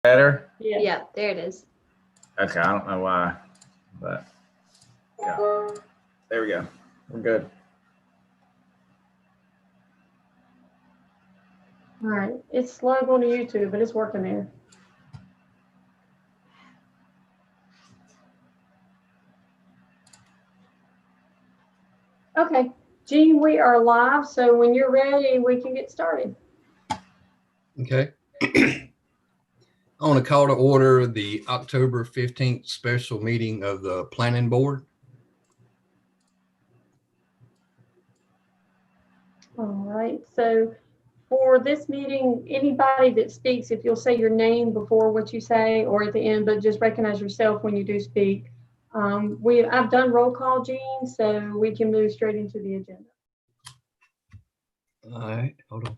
Better? Yeah. Yeah, there it is. Okay, I don't know why, but yeah. There we go. We're good. All right. It's slow going to YouTube, but it's working there. Okay, Gene, we are live. So when you're ready, we can get started. Okay. I want to call to order the October 15th special meeting of the Planning Board. All right. So for this meeting, anybody that speaks, if you'll say your name before what you say or at the end, but just recognize yourself when you do speak. I've done roll call, Gene, so we can move straight into the agenda. All right, hold on.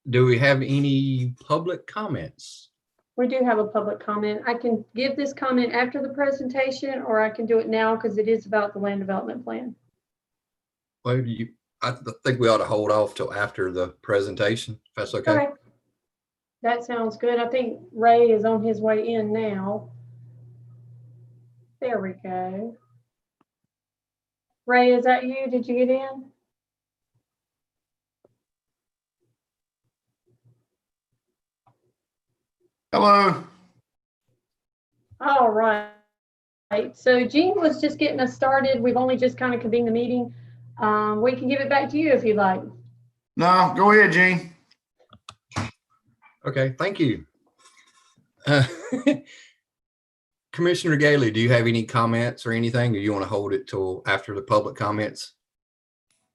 Do we have any public comments? We do have a public comment. I can give this comment after the presentation, or I can do it now because it is about the land development plan. Well, I think we ought to hold off till after the presentation, if that's okay. Okay. That sounds good. I think Ray is on his way in now. There we go. Ray, is that you? Did you get in? Hello. All right. So Gene was just getting us started. We've only just kind of convened the meeting. We can give it back to you if you'd like. No, go ahead, Gene. Okay, thank you. Commissioner Gailey, do you have any comments or anything, or you want to hold it till after the public comments?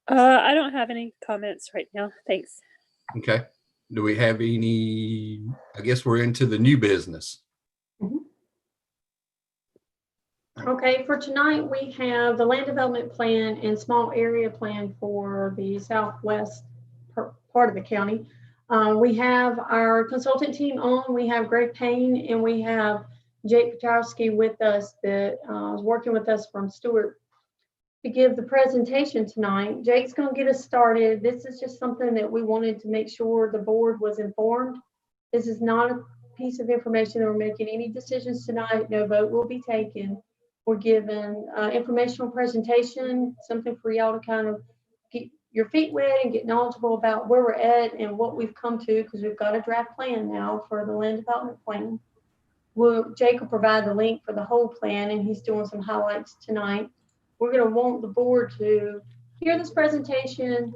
I don't have any comments right now. Thanks. Okay. Do we have any? I guess we're into the new business. Okay, for tonight, we have the land development plan and small area plan for the southwest part of the county. We have our consultant team on. We have Greg Payne and we have Jake Petrowski with us that is working with us from Stewart to give the presentation tonight. Jake's going to get us started. This is just something that we wanted to make sure the board was informed. This is not a piece of information that we're making any decisions tonight. No vote will be taken. We're given informational presentation, something for y'all to kind of get your feet wet and get knowledgeable about where we're at and what we've come to, because we've got a draft plan now for the land development plan. Jake will provide the link for the whole plan, and he's doing some highlights tonight. We're going to want the board to hear this presentation,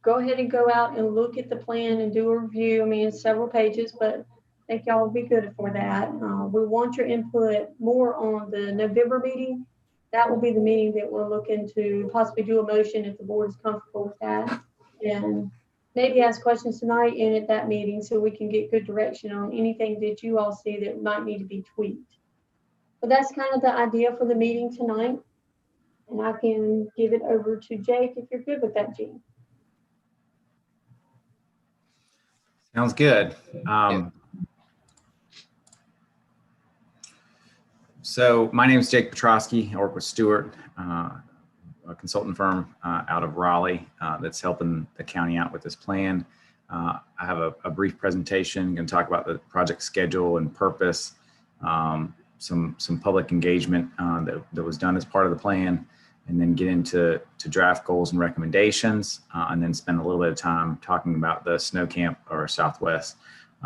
go ahead and go out and look at the plan and do a review. I mean, it's several pages, but I think y'all will be good for that. We want your input more on the November meeting. That will be the meeting that we're looking to possibly do a motion if the board is comfortable with that. And maybe ask questions tonight and at that meeting so we can get good direction on anything that you all see that might need to be tweaked. But that's kind of the idea for the meeting tonight. And I can give it over to Jake if you're good with that, Gene. Sounds good. So my name is Jake Petrowski. I work with Stewart, a consultant firm out of Raleigh that's helping the county out with this plan. I have a brief presentation. I'm going to talk about the project schedule and purpose, some public engagement that was done as part of the plan, and then get into draft goals and recommendations, and then spend a little bit of time talking about the snow camp or Southwest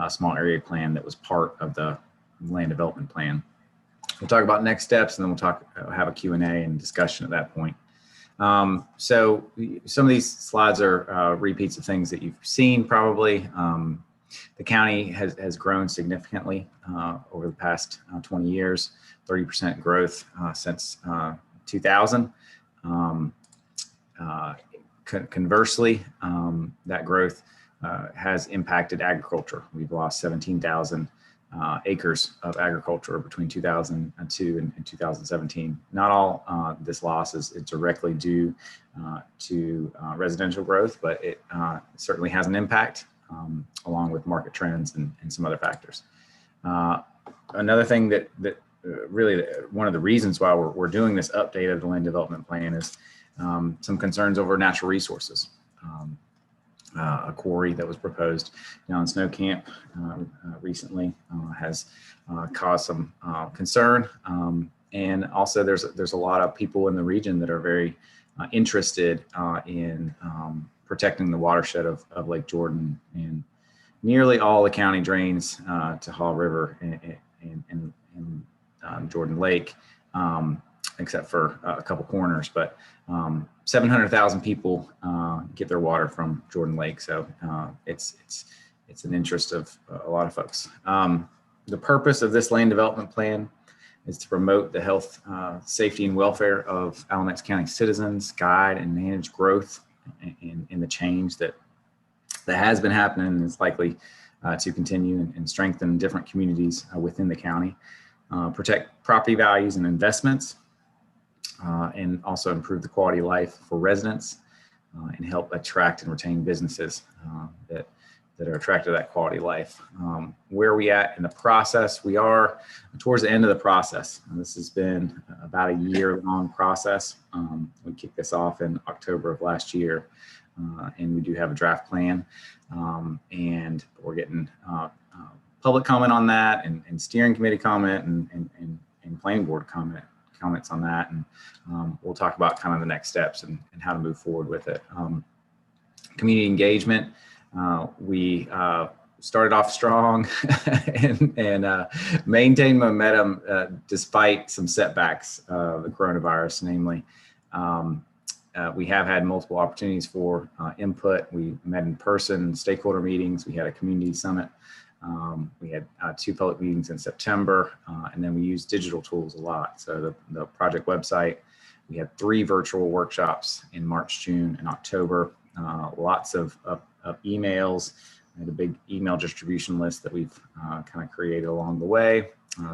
small area plan that was part of the land development plan. We'll talk about next steps, and then we'll have a Q&A and discussion at that point. So some of these slides are repeats of things that you've seen probably. The county has grown significantly over the past 20 years, 30% growth since 2000. Conversely, that growth has impacted agriculture. We've lost 17,000 acres of agriculture between 2002 and 2017. Not all this loss is directly due to residential growth, but it certainly has an impact along with market trends and some other factors. Another thing that really one of the reasons why we're doing this update of the land development plan is some concerns over natural resources. a quarry that was proposed down in Snow Camp recently has caused some concern. And also there's a lot of people in the region that are very interested in protecting the watershed of Lake Jordan, and nearly all the county drains to Haw River and Jordan Lake, except for a couple corners. But 700,000 people get their water from Jordan Lake, so it's an interest of a lot of folks. The purpose of this land development plan is to promote the health, safety, and welfare of Alamance County citizens, guide and manage growth in the change that has been happening and is likely to continue, and strengthen different communities within the county, protect property values and investments, and also improve the quality of life for residents, and help attract and retain businesses that are attracted to that quality of life. Where are we at in the process? We are towards the end of the process. And this has been about a year-long process. We kicked this off in October of last year, and we do have a draft plan, and we're getting public comment on that, and steering committee comment, and planning board comments on that. And we'll talk about kind of the next steps and how to move forward with it. Community engagement. We started off strong and maintained momentum despite some setbacks of the coronavirus, namely. We have had multiple opportunities for input. We met in person, stakeholder meetings. We had a community summit. We had 2 public meetings in September, and then we used digital tools a lot. So the project website, we had 3 virtual workshops in March, June, and October. Lots of emails. We had a big email distribution list that we've kind of created along the way.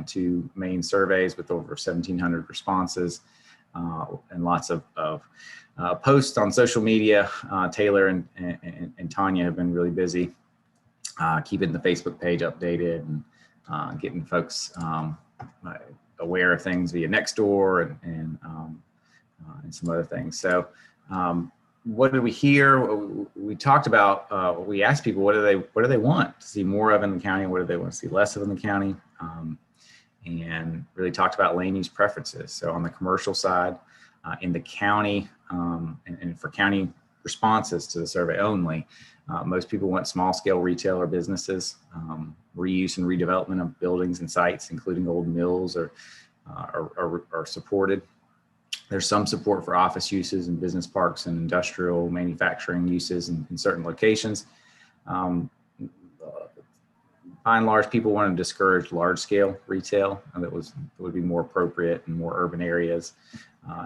2 main surveys with over 1,700 responses, and lots of posts on social media. Taylor and Tanya have been really busy keeping the Facebook page updated and getting folks aware of things via Nextdoor and some other things. So what did we hear? We talked about, we asked people, what do they want to see more of in the county? What do they want to see less of in the county? And really talked about land use preferences. So on the commercial side, in the county, and for county responses to the survey only, most people want small scale retail or businesses. Reuse and redevelopment of buildings and sites, including old mills, are supported. There's some support for office uses and business parks and industrial manufacturing uses in certain locations. By and large, people want to discourage large scale retail that would be more appropriate in more urban areas.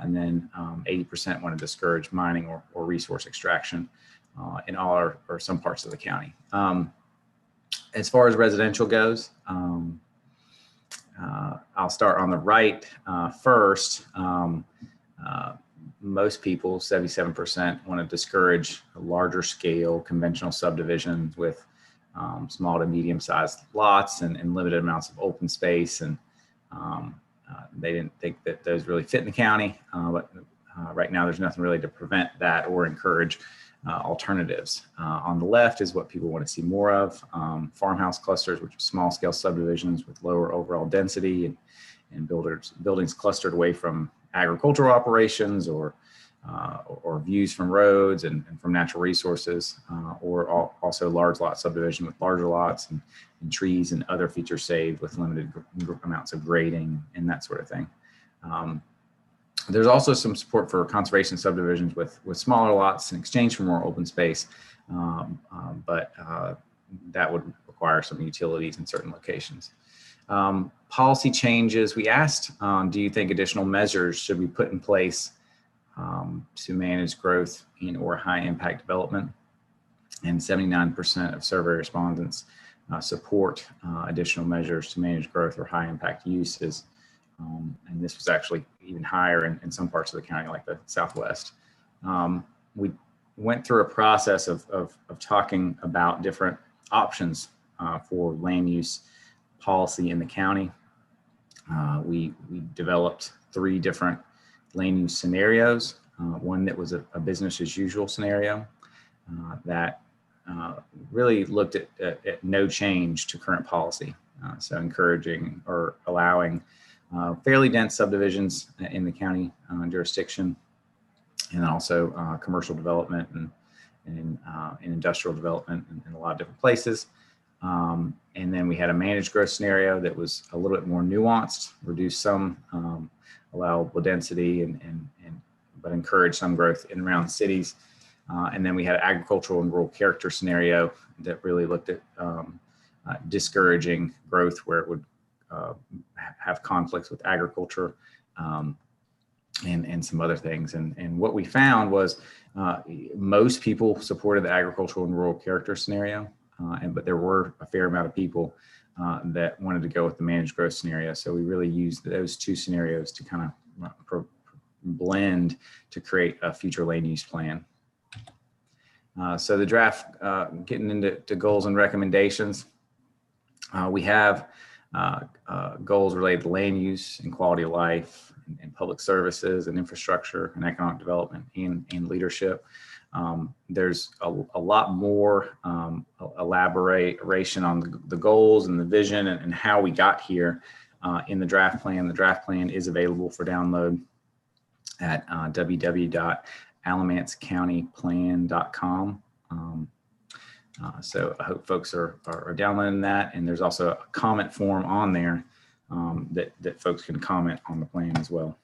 And then 80% want to discourage mining or resource extraction in all or some parts of the county. As far as residential goes, I'll start on the right first. Most people, 77%, want to discourage larger scale conventional subdivisions with small to medium sized lots and limited amounts of open space. And they didn't think that those really fit in the county, but right now there's nothing really to prevent that or encourage alternatives. On the left is what people want to see more of: farmhouse clusters, which are small scale subdivisions with lower overall density, and buildings clustered away from agricultural operations or views from roads and from natural resources, or also large lot subdivision with larger lots and trees and other features saved with limited amounts of grading and that sort of thing. There's also some support for conservation subdivisions with smaller lots in exchange for more open space, but that would require some utilities in certain locations. Policy changes, we asked, do you think additional measures should be put in place to manage growth in or high impact development? And 79% of survey respondents support additional measures to manage growth or high impact uses. And this was actually even higher in some parts of the county, like the Southwest. We went through a process of talking about different options for land use policy in the county. We developed 3 different land use scenarios. One that was a business as usual scenario that really looked at no change to current policy. So encouraging or allowing fairly dense subdivisions in the county jurisdiction, and also commercial development and industrial development in a lot of different places. And then we had a managed growth scenario that was a little bit more nuanced, reduce some allowable density but encourage some growth in and around cities. And then we had agricultural and rural character scenario that really looked at discouraging growth where it would have conflicts with agriculture and some other things. And what we found was most people supported the agricultural and rural character scenario, but there were a fair amount of people that wanted to go with the managed growth scenario. So we really used those two scenarios to kind of blend to create a future land use plan. So the draft, getting into goals and recommendations, we have goals related to land use and quality of life and public services and infrastructure and economic development and leadership. There's a lot more elaboration on the goals and the vision and how we got here in the draft plan. The draft plan is available for download at www.alamanccountyplan.com. So I hope folks are downloading that. And there's also a comment form on there that folks can comment on the plan as well.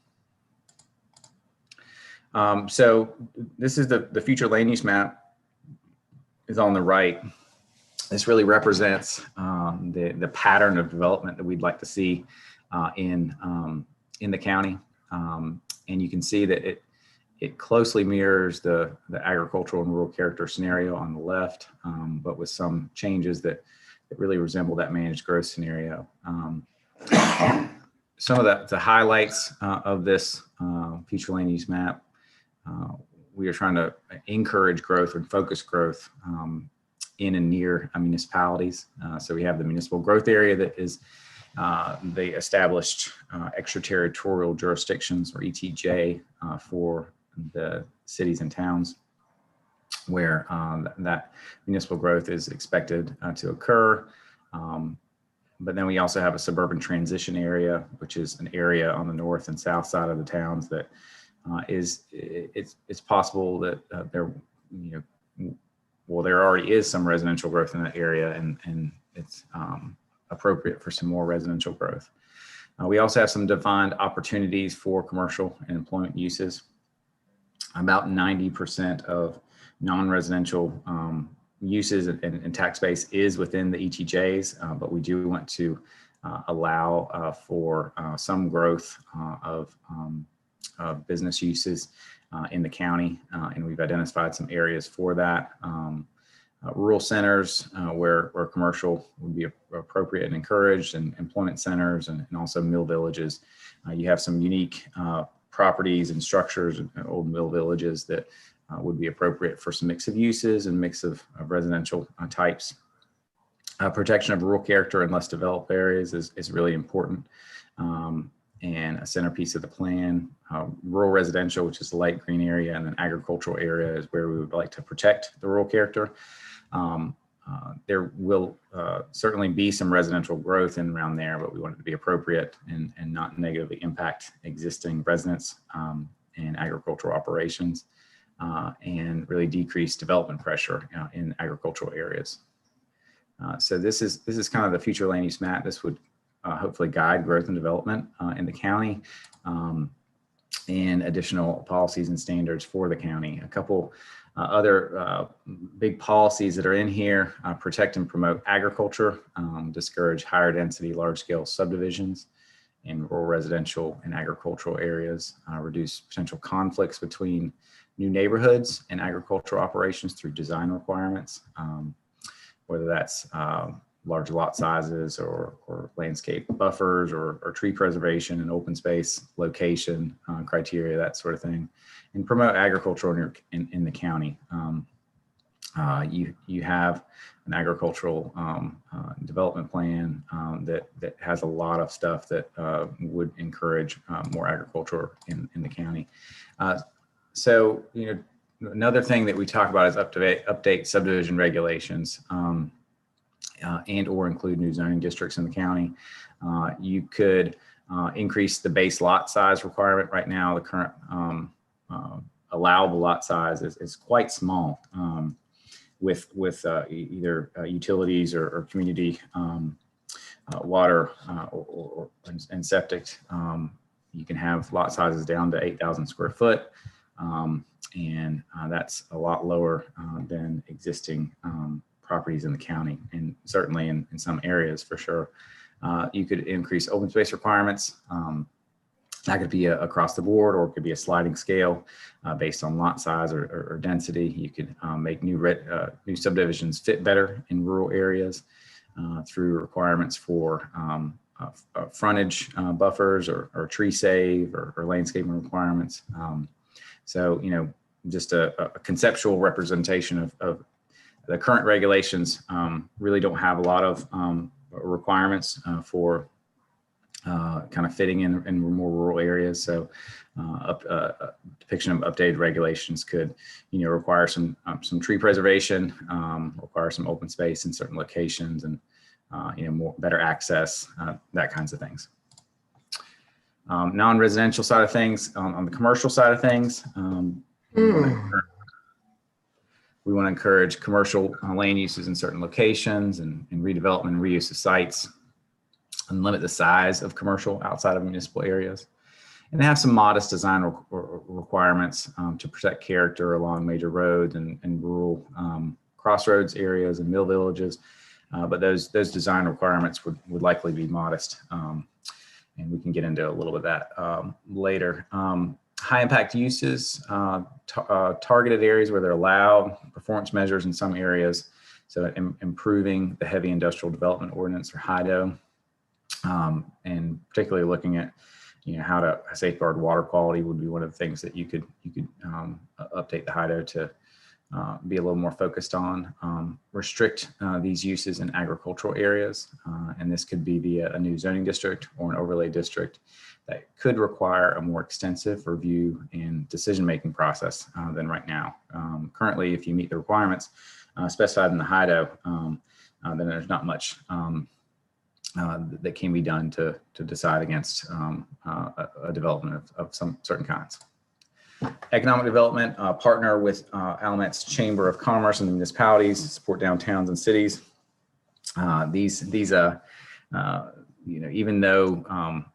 So this is the future land use map is on the right. This really represents the pattern of development that we'd like to see in the county. And you can see that it closely mirrors the agricultural and rural character scenario on the left, but with some changes that really resemble that managed growth scenario. Some of the highlights of this future land use map, we are trying to encourage growth and focus growth in and near municipalities. So we have the municipal growth area that is the established extraterritorial jurisdictions, or ETJ, for the cities and towns where that municipal growth is expected to occur. But then we also have a suburban transition area, which is an area on the north and south side of the towns that it's possible that there already is some residential growth in that area, and it's appropriate for some more residential growth. We also have some defined opportunities for commercial and employment uses. About 90% of non-residential uses and tax base is within the ETJs, but we do want to allow for some growth of business uses in the county, and we've identified some areas for that. Rural centers where commercial would be appropriate and encouraged, and employment centers, and also mill villages. You have some unique properties and structures in old mill villages that would be appropriate for some mix of uses and mix of residential types. Protection of rural character in less developed areas is really important, and a centerpiece of the plan. Rural residential, which is the light green area, and then agricultural area is where we would like to protect the rural character. There will certainly be some residential growth in around there, but we want it to be appropriate and not negatively impact existing residents and agricultural operations, and really decrease development pressure in agricultural areas. So this is kind of the future land use map. This would hopefully guide growth and development in the county, and additional policies and standards for the county. A couple other big policies that are in here: protect and promote agriculture, discourage higher density, large scale subdivisions in rural residential and agricultural areas, reduce potential conflicts between new neighborhoods and agricultural operations through design requirements, whether that's large lot sizes or landscape buffers or tree preservation and open space location criteria, that sort of thing, and promote agriculture in the county. You have an agricultural development plan that has a lot of stuff that would encourage more agriculture in the county. So, another thing that we talk about is update subdivision regulations and or include new zoning districts in the county. You could increase the base lot size requirement. Right now, the current allowable lot size is quite small with either utilities or community water and septic. You can have lot sizes down to 8,000 square foot. And that's a lot lower than existing properties in the county, and certainly in some areas for sure. You could increase open space requirements. That could be across the board, or it could be a sliding scale based on lot size or density. You could make new subdivisions fit better in rural areas through requirements for frontage buffers or tree save or landscaping requirements. So, just a conceptual representation of the current regulations really don't have a lot of requirements for kind of fitting in more rural areas. So a depiction of updated regulations could, require some tree preservation, require some open space in certain locations, and better access, that kinds of things. Non-residential side of things, on the commercial side of things, we want to encourage commercial land uses in certain locations and redevelopment and reuse of sites, and limit the size of commercial outside of municipal areas, and have some modest design requirements to protect character along major roads and rural crossroads areas and mill villages. But those design requirements would likely be modest. And we can get into a little bit of that later. High impact uses, targeted areas where they're allowed, performance measures in some areas. So improving the heavy industrial development ordinance, or HIDO, and particularly looking at, how to safeguard water quality would be one of the things that you could update the HIDO to be a little more focused on. Restrict these uses in agricultural areas, and this could be via a new zoning district or an overlay district that could require a more extensive review and decision-making process than right now. Currently, if you meet the requirements specified in the HIDO, then there's not much that can be done to decide against a development of some certain kinds. Economic development, partner with Alamette's Chamber of Commerce and the municipalities to support downtowns and cities. Even though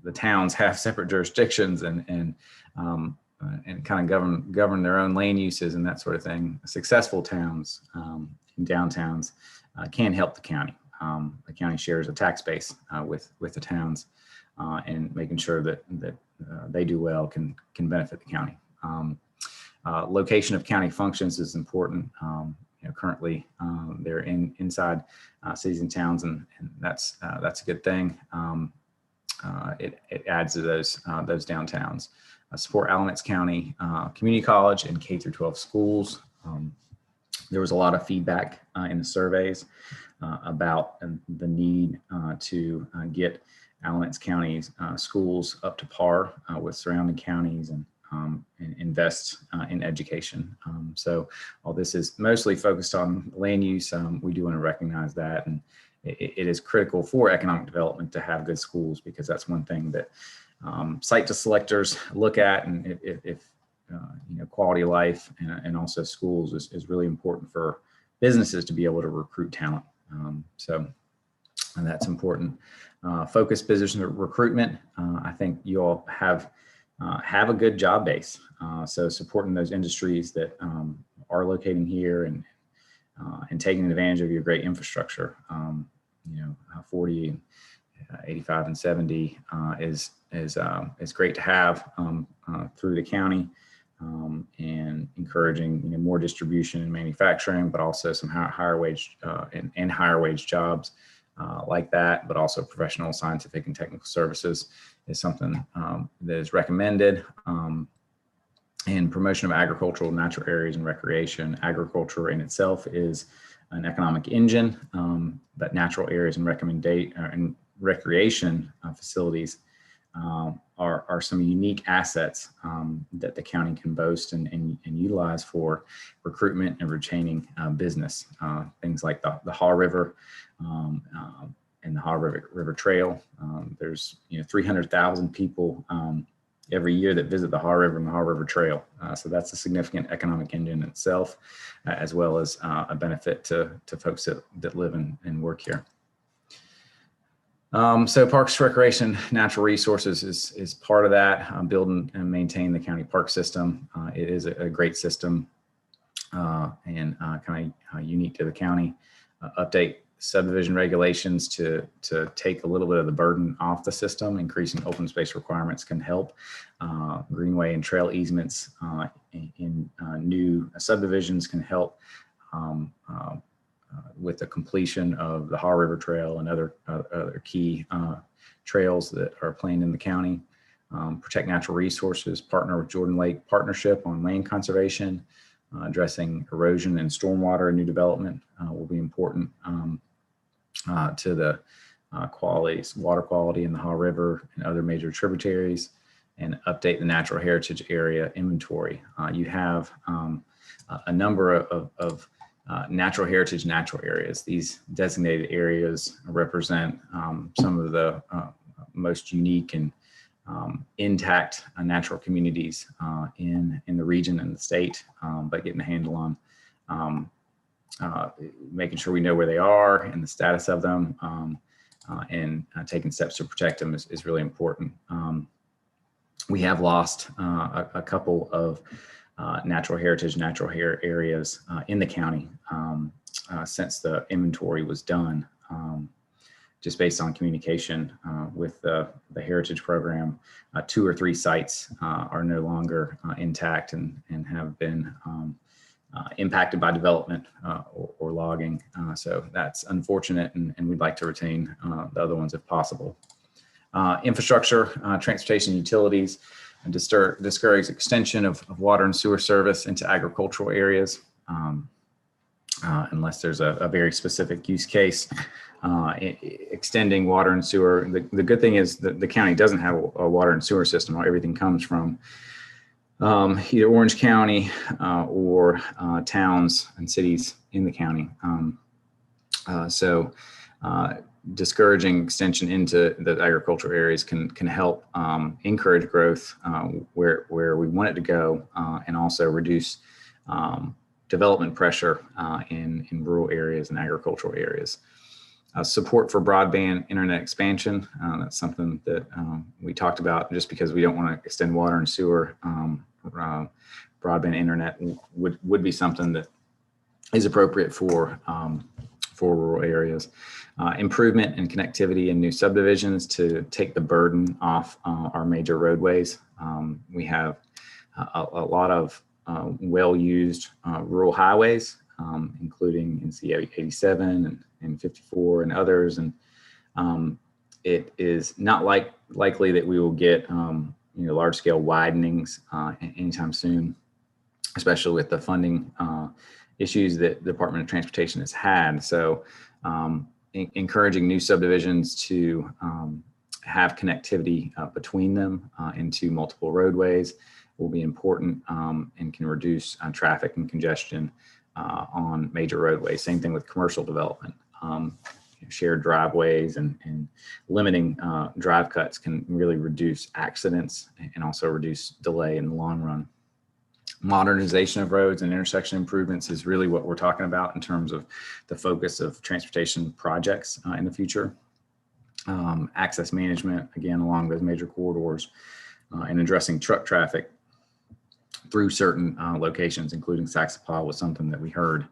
the towns have separate jurisdictions and kind of govern their own land uses and that sort of thing, successful towns and downtowns can help the county. The county shares a tax base with the towns, and making sure that they do well can benefit the county. Location of county functions is important. Currently they're inside cities and towns, and that's a good thing. It adds to those downtowns. Support Alamance County Community College and K through 12 schools. There was a lot of feedback in the surveys about the need to get Alamance County's schools up to par with surrounding counties and invest in education. So while this is mostly focused on land use, we do want to recognize that, and it is critical for economic development to have good schools, because that's one thing that site selectors look at, and if quality of life and also schools is really important for businesses to be able to recruit talent. And that's important. Focused business recruitment. I think you all have a good job base. So supporting those industries that are locating here and taking advantage of your great infrastructure. 40, 85, and 70 is great to have through the county, and encouraging more distribution and manufacturing, but also some higher wage and higher wage jobs like that, but also professional, scientific, and technical services is something that is recommended. And promotion of agricultural, natural areas, and recreation. Agriculture in itself is an economic engine, but natural areas and recreation facilities are some unique assets that the county can boast and utilize for recruitment and retaining business. Things like the Haw River and the Haw River Trail. There's 300,000 people every year that visit the Haw River and the Haw River Trail. So that's a significant economic engine in itself, as well as a benefit to folks that live and work here. So Parks, Recreation, Natural Resources is part of that. Build and maintain the county park system. It is a great system and kind of unique to the county. Update subdivision regulations to take a little bit of the burden off the system. Increasing open space requirements can help. Greenway and trail easements in new subdivisions can help with the completion of the Haw River Trail and other key trails that are planned in the county. Protect natural resources, partner with Jordan Lake Partnership on land conservation. Addressing erosion and stormwater and new development will be important to the water quality in the Haw River and other major tributaries, and update the natural heritage area inventory. You have a number of natural heritage natural areas. These designated areas represent some of the most unique and intact natural communities in the region and the state, but getting a handle on making sure we know where they are and the status of them, and taking steps to protect them is really important. We have lost a couple of natural heritage, areas in the county since the inventory was done. Just based on communication with the Heritage Program, 2 or 3 sites are no longer intact and have been impacted by development or logging. So that's unfortunate, and we'd like to retain the other ones if possible. Infrastructure, transportation, utilities, and discourage extension of water and sewer service into agricultural areas unless there's a very specific use case. Extending water and sewer. The good thing is that the county doesn't have a water and sewer system. Everything comes from either Orange County or towns and cities in the county. So discouraging extension into the agricultural areas can help encourage growth where we want it to go, and also reduce development pressure in rural areas and agricultural areas. Support for broadband internet expansion. That's something that we talked about. Just because we don't want to extend water and sewer, broadband internet would be something that is appropriate for rural areas. Improvement in connectivity in new subdivisions to take the burden off our major roadways. We have a lot of well-used rural highways, including NC 87 and 54 and others. And it is not likely that we will get large-scale widenings anytime soon, especially with the funding issues that the Department of Transportation has had. So encouraging new subdivisions to have connectivity between them into multiple roadways will be important, and can reduce traffic and congestion on major roadways. Same thing with commercial development. Shared driveways and limiting drive cuts can really reduce accidents and also reduce delay in the long run. Modernization of roads and intersection improvements is really what we're talking about in terms of the focus of transportation projects in the future. Access management, again, along those major corridors, and addressing truck traffic through certain locations, including Saxapaw, was something that we heard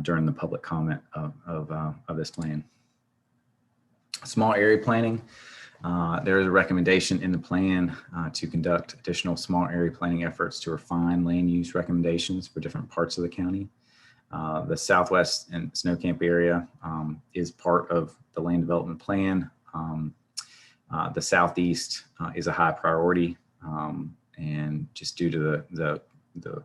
during the public comment of this plan. Small area planning. There is a recommendation in the plan to conduct additional small area planning efforts to refine land use recommendations for different parts of the county. The Southwest and Snow Camp area is part of the land development plan. The Southeast is a high priority, and just due to the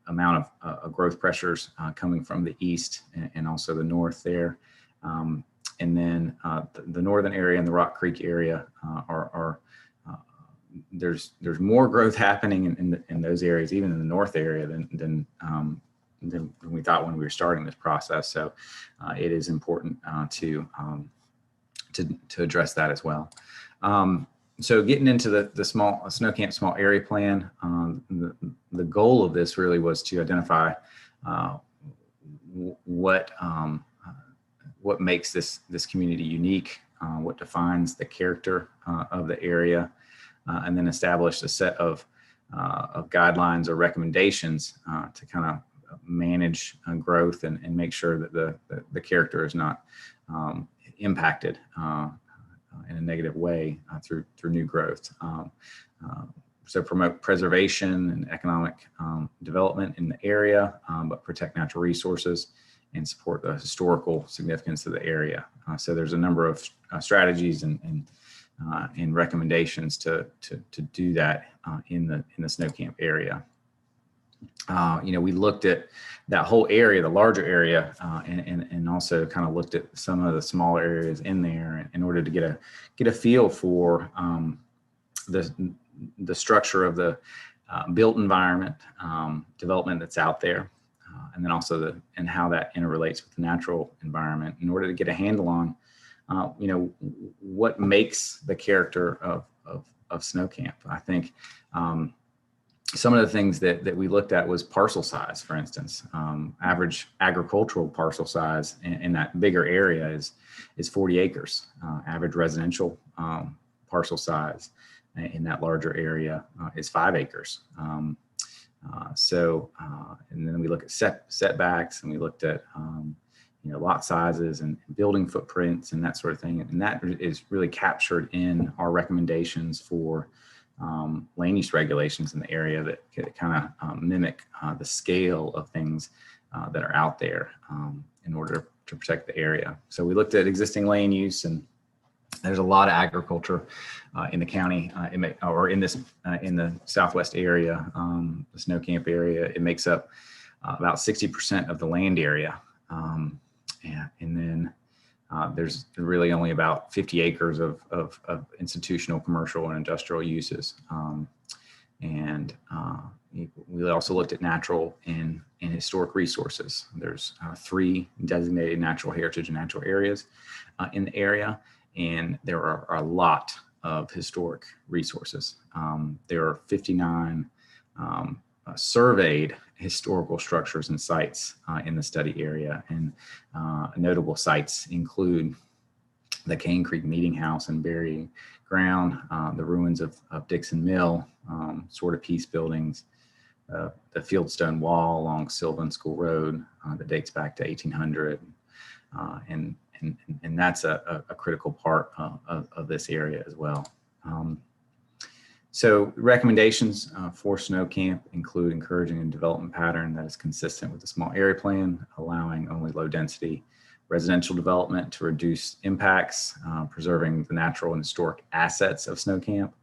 amount of growth pressures coming from the east and also the north there. And then the northern area and the Rock Creek area are there's more growth happening in those areas, even in the north area, than we thought when we were starting this process. So it is important to address that as well. So getting into the small snow camp small area plan, the goal of this really was to identify what makes this community unique, what defines the character of the area, and then establish a set of guidelines or recommendations to kind of manage growth and make sure that the character is not impacted in a negative way through new growth. So promote preservation and economic development in the area, but protect natural resources and support the historical significance of the area. So there's a number of strategies and recommendations to do that in the snow camp area. We looked at that whole area, the larger area, and also kind of looked at some of the smaller areas in there in order to get a feel for the structure of the built environment development that's out there, and then also and how that interrelates with the natural environment in order to get a handle on what makes the character of snow camp. I think some of the things that we looked at was parcel size, for instance. Average agricultural parcel size in that bigger area is 40 acres. Average residential parcel size in that larger area is 5 acres. And then we look at setbacks, and we looked at lot sizes and building footprints and that sort of thing. And that is really captured in our recommendations for land use regulations in the area that kind of mimic the scale of things that are out there in order to protect the area. So we looked at existing land use, and there's a lot of agriculture in the county, in the southwest area, the snow camp area. It makes up about 60% of the land area. And then there's really only about 50 acres of institutional, commercial, and industrial uses. We also looked at natural and historic resources. There's 3 designated natural heritage and natural areas in the area, and there are a lot of historic resources. There are 59 surveyed historical structures and sites in the study area, and notable sites include the Cane Creek Meeting House and Burying Ground, the ruins of Dixon Mill, Sword of Peace buildings, the Fieldstone Wall along Sylvan School Road that dates back to 1800, and that's a critical part of this area as well. So recommendations for snow camp include encouraging a development pattern that is consistent with the small area plan, allowing only low density residential development to reduce impacts, preserving the natural and historic assets of snow camp.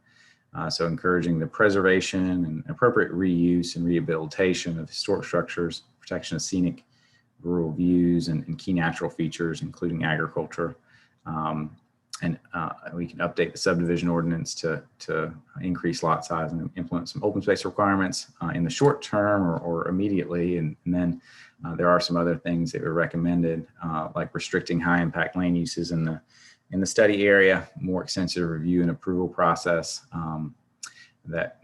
So encouraging the preservation and appropriate reuse and rehabilitation of historic structures, protection of scenic rural views and key natural features, including agriculture. And we can update the subdivision ordinance to increase lot size and implement some open space requirements in the short term or immediately. And then there are some other things that were recommended, like restricting high impact land uses in the study area, more extensive review and approval process that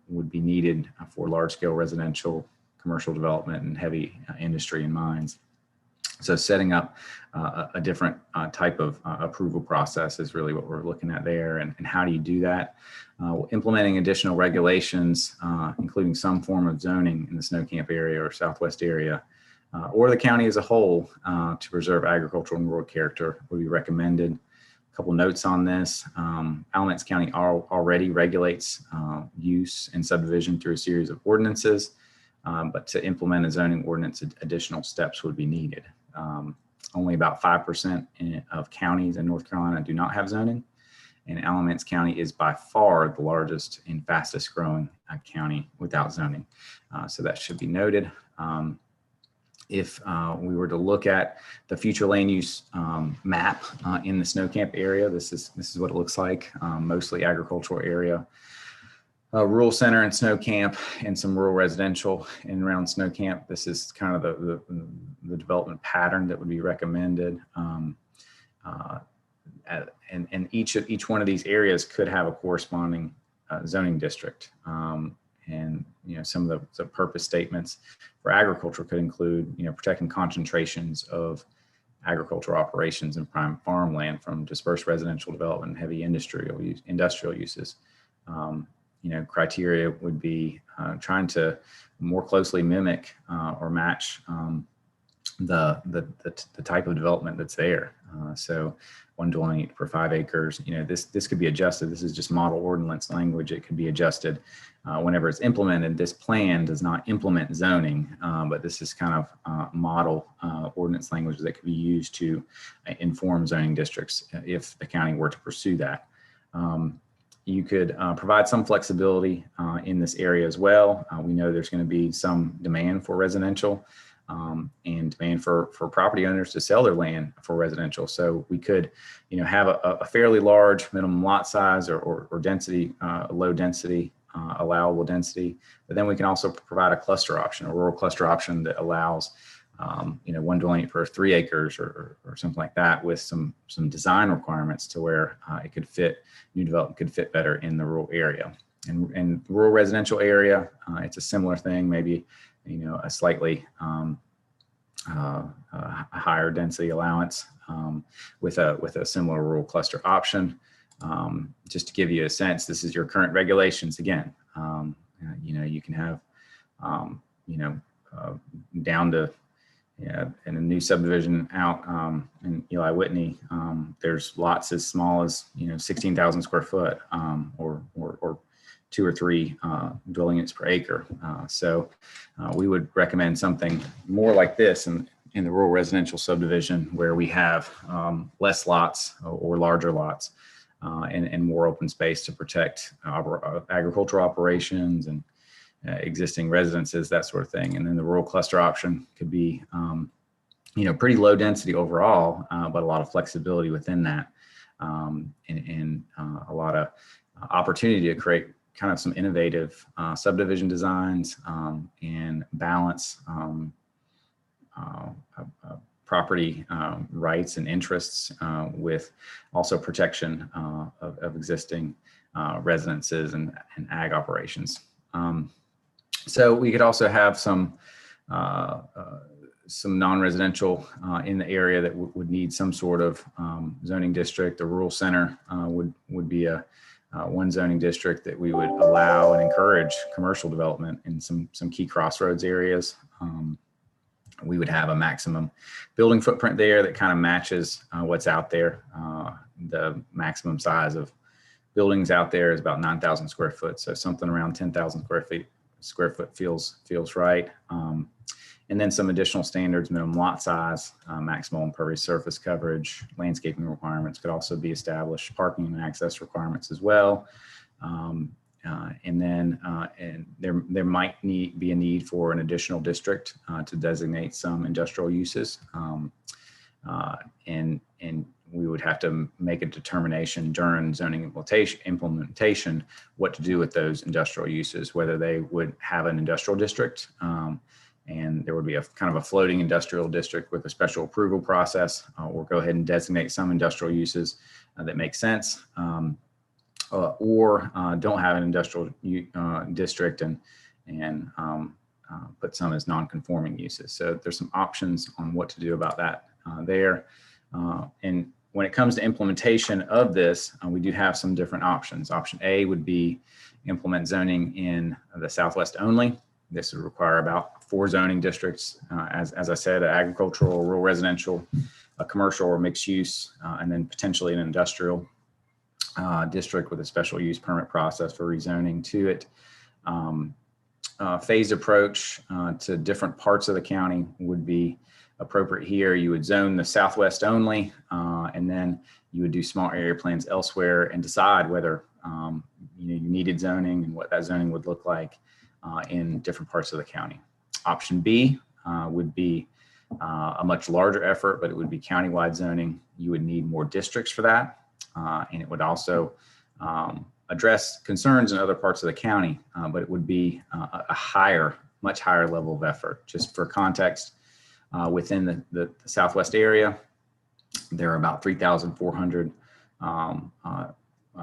would be needed for large scale residential, commercial development, and heavy industry and mines. So setting up a different type of approval process is really what we're looking at there. And how do you do that? Implementing additional regulations, including some form of zoning in the snow camp area or southwest area, or the county as a whole, to preserve agricultural and rural character would be recommended. A couple notes on this. Alamance County already regulates use and subdivision through a series of ordinances, but to implement a zoning ordinance, additional steps would be needed. Only about 5% of counties in North Carolina do not have zoning, and Alamance County is by far the largest and fastest growing county without zoning. So that should be noted. if we were to look at the future land use map in the snow camp area, this is what it looks like. Mostly agricultural area, rural center and snow camp, and some rural residential in around snow camp. This is kind of the development pattern that would be recommended. And each one of these areas could have a corresponding zoning district. And some of the purpose statements for agriculture could include protecting concentrations of agricultural operations and prime farmland from dispersed residential development and heavy industrial uses. Criteria would be trying to more closely mimic or match the type of development that's there. So 1 dwelling unit per 5 acres. This could be adjusted. This is just model ordinance language. It could be adjusted whenever it's implemented. This plan does not implement zoning, but this is kind of model ordinance language that could be used to inform zoning districts if the county were to pursue that. You could provide some flexibility in this area as well. We know there's going to be some demand for residential and demand for property owners to sell their land for residential. So we could, have a fairly large minimum lot size or density, low density, allowable density. But then we can also provide a cluster option, a rural cluster option that allows 1 dwelling unit per 3 acres or something like that, with some design requirements to where it could fit, new development could fit better in the rural area. And rural residential area, it's a similar thing, maybe, a slightly higher density allowance with a similar rural cluster option. Just to give you a sense, this is your current regulations again. You can have, down to, in a new subdivision out in Eli Whitney, there's lots as small as 16,000 square foot, or 2 or 3 dwelling units per acre. So we would recommend something more like this in the rural residential subdivision, where we have less lots or larger lots and more open space to protect agricultural operations and existing residences, that sort of thing. And then the rural cluster option could be, pretty low density overall, but a lot of flexibility within that, and a lot of opportunity to create kind of some innovative subdivision designs and balance property rights and interests with also protection of existing residences and ag operations. So we could also have some non-residential in the area that would need some sort of zoning district. The rural center would be a one zoning district that we would allow and encourage commercial development in some key crossroads areas. We would have a maximum building footprint there that kind of matches what's out there. The maximum size of buildings out there is about 9,000 square foot. So something around 10,000 square foot feels right. And then some additional standards: minimum lot size, maximum impervious surface coverage, landscaping requirements could also be established, parking and access requirements as well. And then there might be a need for an additional district to designate some industrial uses. And we would have to make a determination during zoning implementation what to do with those industrial uses, whether they would have an industrial district, and there would be a kind of a floating industrial district with a special approval process, or go ahead and designate some industrial uses that make sense, or don't have an industrial district and put some as non-conforming uses. So there's some options on what to do about that there. And when it comes to implementation of this, we do have some different options. Option A would be implement zoning in the Southwest only. This would require about 4 zoning districts, as I said, agricultural, rural residential, a commercial or mixed use, and then potentially an industrial district with a special use permit process for rezoning to it. Phased approach to different parts of the county would be appropriate here. You would zone the Southwest only, and then you would do small area plans elsewhere and decide whether you needed zoning and what that zoning would look like in different parts of the county. Option B would be a much larger effort, but it would be countywide zoning. You would need more districts for that. And it would also address concerns in other parts of the county, but it would be a much higher level of effort. Just for context, within the Southwest area, there are about 3,400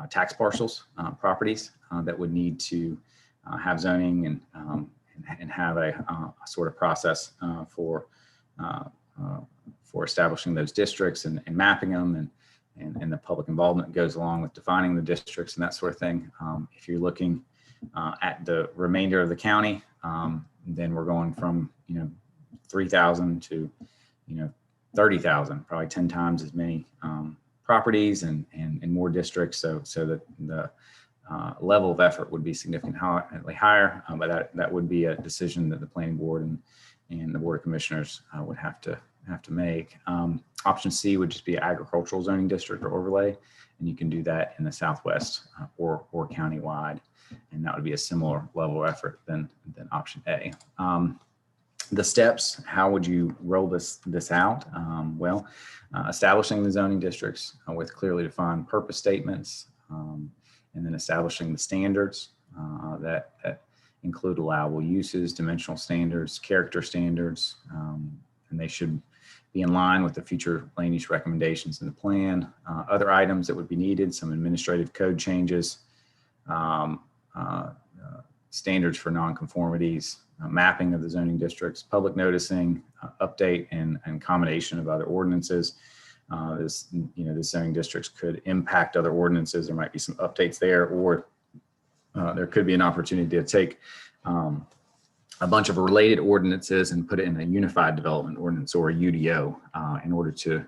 tax parcels, properties that would need to have zoning and have a sort of process for establishing those districts and mapping them, and the public involvement goes along with defining the districts and that sort of thing. If you're looking at the remainder of the county, then we're going from 3,000 to 30,000, probably 10 times as many properties and more districts. So that the level of effort would be significantly higher, but that would be a decision that the planning board and the board of commissioners would have to make. Option C would just be agricultural zoning district or overlay, and you can do that in the Southwest or countywide, and that would be a similar level of effort than option A. The steps, how would you roll this out? Establishing the zoning districts with clearly defined purpose statements, and then establishing the standards that include allowable uses, dimensional standards, character standards, and they should be in line with the future land use recommendations in the plan. Other items that would be needed, some administrative code changes, standards for nonconformities, mapping of the zoning districts, public noticing, update and combination of other ordinances. This zoning districts could impact other ordinances. There might be some updates there, or there could be an opportunity to take a bunch of related ordinances and put it in a unified development ordinance or a UDO in order to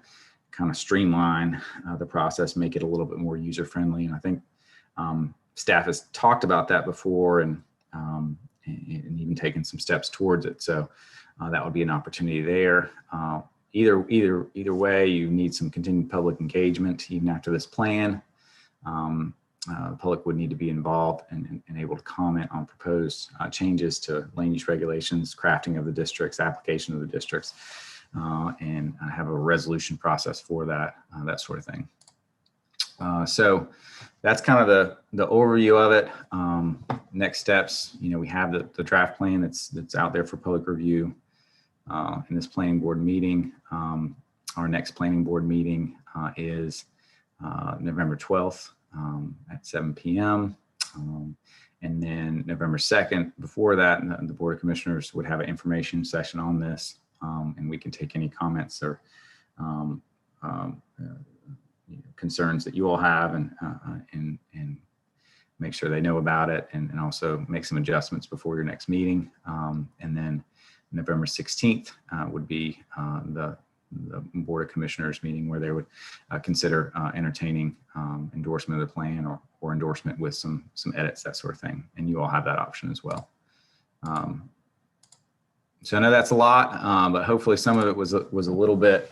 kind of streamline the process, make it a little bit more user friendly. And I think staff has talked about that before and even taken some steps towards it. So that would be an opportunity there. Either way, you need some continued public engagement even after this plan. The public would need to be involved and able to comment on proposed changes to land use regulations, crafting of the districts, application of the districts, and have a resolution process for that, that sort of thing. So that's kind of the overview of it. Next steps, we have the draft plan that's out there for public review in this planning board meeting. Our next planning board meeting is November 12th. At 7 p.m. And then November 2nd, before that, the Board of Commissioners would have an information session on this, and we can take any comments or concerns that you all have and make sure they know about it, and also make some adjustments before your next meeting. And then November 16th would be the Board of Commissioners meeting where they would consider entertaining endorsement of the plan or endorsement with some edits, that sort of thing. And you all have that option as well. So I know that's a lot, but hopefully some of it was a little bit.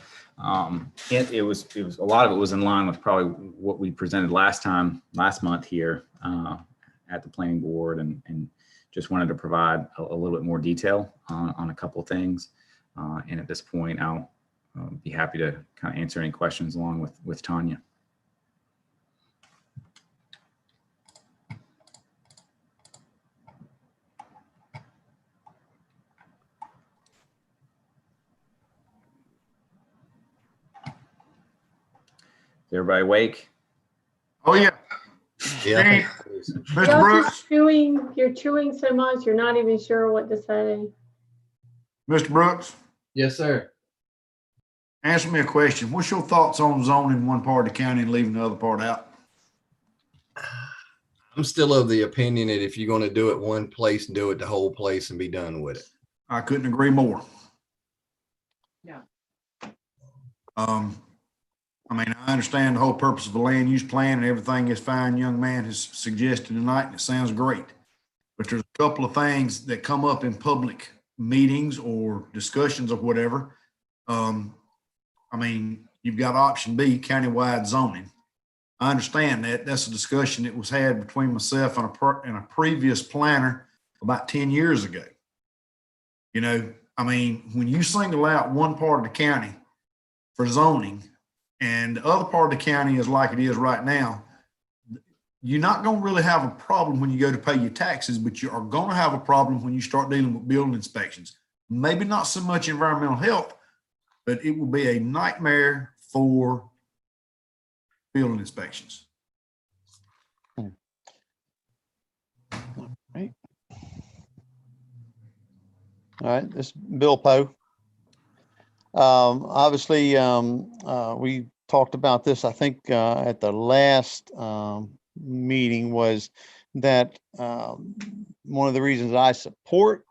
It was a lot of it was in line with probably what we presented last month here at the planning board, and just wanted to provide a little bit more detail on a couple of things. And at this point, I'll be happy to kind of answer any questions along with Tanya. Is everybody awake? Oh, yeah. Yeah. Mr. Y'all Brooks, just you're chewing so much, you're not even sure what to say. Mr. Brooks, Yes, sir. answer me a question. What's your thoughts on zoning one part of the county and leaving the other part out? I'm still of the opinion that if you're going to do it one place, do it the whole place and be done with it. I couldn't agree more. Yeah. I understand the whole purpose of the land use plan and everything this fine young man has suggested tonight, and it sounds great. But there's a couple of things that come up in public meetings or discussions or whatever. You've got option B, countywide zoning. I understand that. That's a discussion that was had between myself and a previous planner about 10 years ago. I mean, when you single out one part of the county for zoning and the other part of the county is like it is right now, you're not going to really have a problem when you go to pay your taxes, but you are going to have a problem when you start dealing with building inspections. Maybe not so much environmental health, but it will be a nightmare for building inspections. All right, this is Bill Poe. Obviously, we talked about this, I think, at the last meeting, was that one of the reasons I support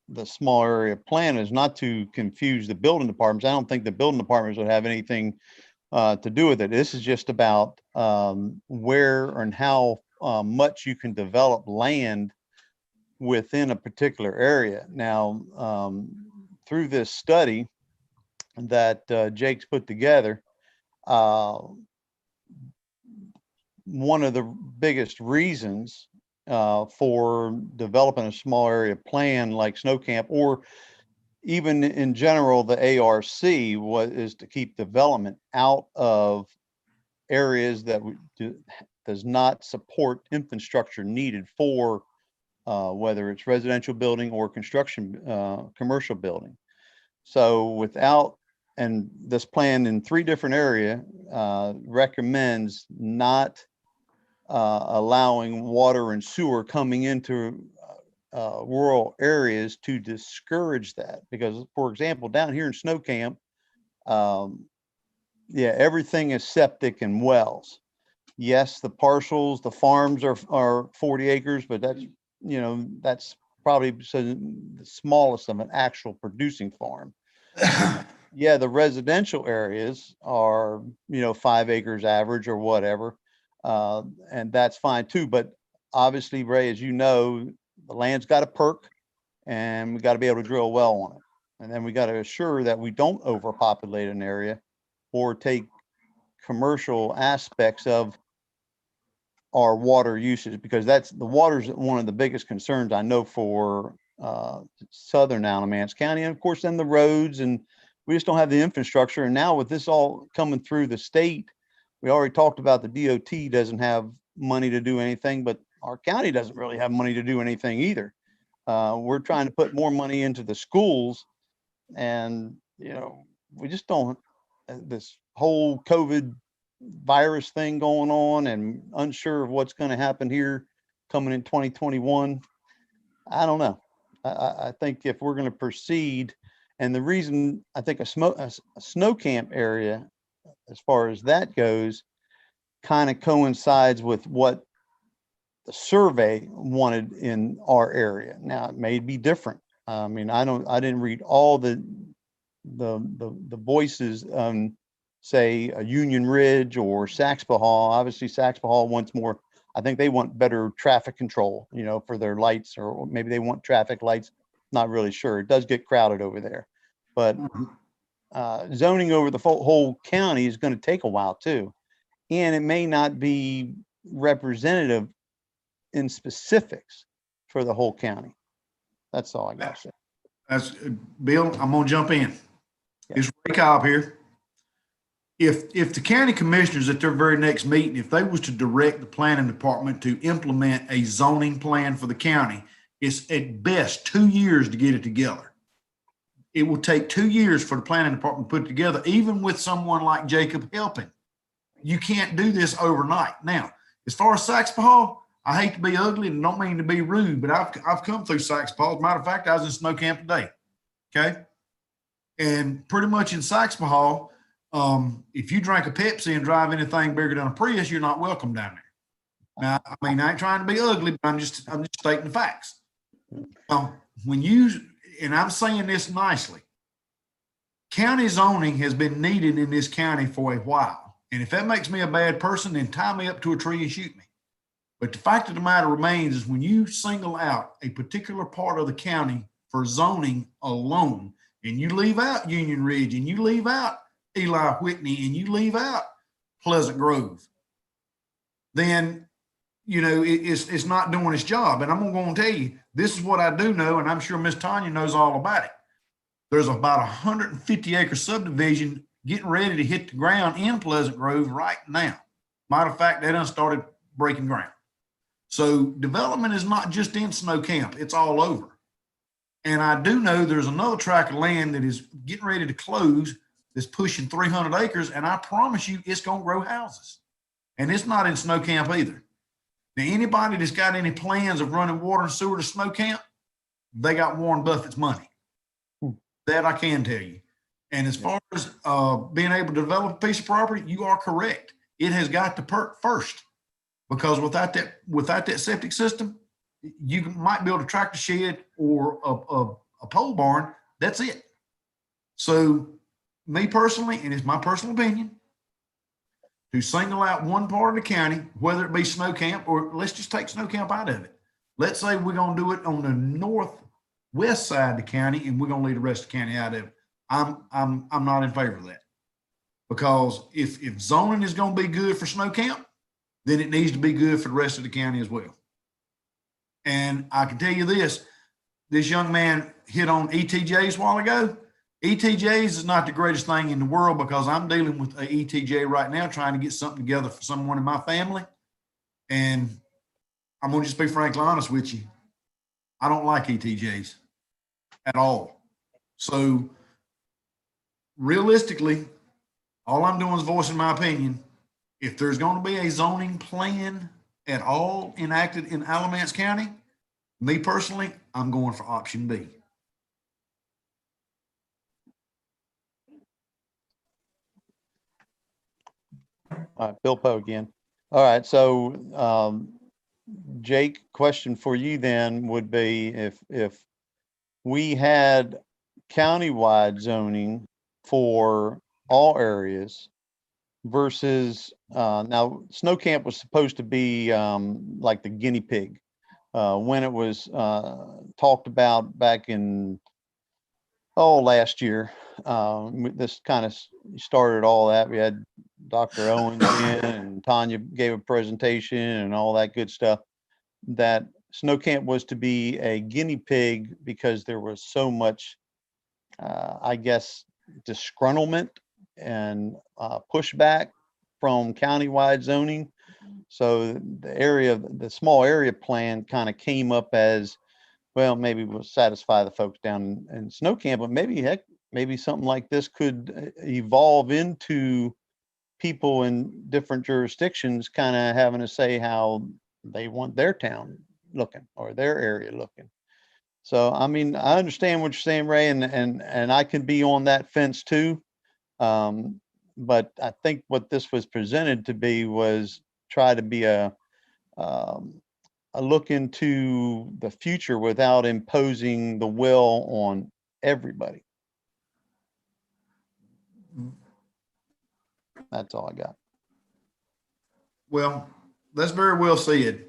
the small area plan is not to confuse the building departments. I don't think the building departments would have anything to do with it. This is just about where and how much you can develop land within a particular area. Now, through this study that Jake's put together, one of the biggest reasons for developing a small area plan like Snow Camp, or even in general, the ARC, is to keep development out of areas that does not support infrastructure needed for whether it's residential building or construction, commercial building. So and this plan in 3 different areas recommends not allowing water and sewer coming into rural areas to discourage that. Because, for example, down here in Snow Camp, yeah, everything is septic and wells. Yes, the parcels, the farms are 40 acres, but that's, that's probably the smallest of an actual producing farm. Yeah, the residential areas are, 5 acres average or whatever. And that's fine too. But obviously, Ray, as you know, the land's got to perk and we got to be able to drill a well on it. And then we got to assure that we don't overpopulate an area or take commercial aspects of our water usage, because the water's one of the biggest concerns I know for southern Alamance County, and of course then the roads, and we just don't have the infrastructure. And now with this all coming through the state, we already talked about the DOT doesn't have money to do anything, but our county doesn't really have money to do anything either. We're trying to put more money into the schools, and we just don't. This whole COVID virus thing going on, and unsure of what's going to happen here coming in 2021. I don't know. I think if we're going to proceed, and the reason I think a snow camp area, as far as that goes, kind of coincides with what the survey wanted in our area. Now it may be different. I mean, I didn't read all the voices on, say, a Union Ridge or Saxby Hall. Obviously, Saxby Hall wants more. I think they want better traffic control, for their lights, or maybe they want traffic lights. Not really sure. It does get crowded over there, but zoning over the whole county is going to take a while too, and it may not be representative in specifics for the whole county. That's all I got to say. That's Bill. I'm gonna jump in. Yeah. It's Ray Cobb here. If the county commissioners at their very next meeting, if they was to direct the planning department to implement a zoning plan for the county, it's at best 2 years to get it together. It will take 2 years for the planning department to put it together, even with someone like Jacob helping. You can't do this overnight. Now, as far as Saxby Hall, I hate to be ugly and don't mean to be rude, but I've come through Saxby Hall. As a matter of fact, I was in Snow Camp today. Okay. And pretty much in Saxby Hall, if you drink a Pepsi and drive anything bigger than a Prius, you're not welcome down there. Now, I mean, I ain't trying to be ugly, but I'm just stating the facts. And I'm saying this nicely, county zoning has been needed in this county for a while. And if that makes me a bad person, then tie me up to a tree and shoot me. But the fact of the matter remains is when you single out a particular part of the county for zoning alone, and you leave out Union Ridge, and you leave out Eli Whitney, and you leave out Pleasant Grove, then, it's not doing its job. And I'm going to tell you, this is what I do know, and I'm sure Miss Tanya knows all about it. There's about 150 acre subdivision getting ready to hit the ground in Pleasant Grove right now. Matter of fact, they done started breaking ground. So development is not just in Snow Camp, it's all over. And I do know there's another tract of land that is getting ready to close that's pushing 300 acres. And I promise you, it's going to grow houses. And it's not in Snow Camp either. Now, anybody that's got any plans of running water and sewer to Snow Camp, they got Warren Buffett's money. That I can tell you. And as far as being able to develop a piece of property, you are correct. It has got to perk first, because without that septic system, you might build a tractor shed or a pole barn. That's it. So me personally, and it's my personal opinion, to single out one part of the county, whether it be Snow Camp, or let's just take Snow Camp out of it. Let's say we're going to do it on the northwest side of the county, and we're going to leave the rest of the county out of it. I'm not in favor of that, because if zoning is going to be good for Snow Camp, then it needs to be good for the rest of the county as well. And I can tell you this young man hit on ETJs a while ago. ETJs is not the greatest thing in the world, because I'm dealing with a ETJ right now, trying to get something together for someone in my family. And I'm going to just be frankly honest with you. I don't like ETJs at all. So realistically, all I'm doing is voicing my opinion. If there's going to be a zoning plan at all enacted in Alamance County, me personally, I'm going for option B. All right, Bill Poe again. All right, so Jake, question for you then would be, if we had countywide zoning for all areas versus now Snow Camp was supposed to be like the guinea pig when it was talked about back in last year. This kind of started all that. We had Dr. Owens in, and Tanya gave a presentation and all that good stuff, that Snow Camp was to be a guinea pig because there was so much, I guess, disgruntlement and pushback from countywide zoning. So the small area plan kind of came up as, well, maybe we'll satisfy the folks down in Snow Camp, but maybe something like this could evolve into people in different jurisdictions kind of having to say how they want their town looking or their area looking. So, I mean, I understand what you're saying, Ray, and I can be on that fence too. But I think what this was presented to be was try to be a look into the future without imposing the will on everybody. That's all I got. Well, that's very well said,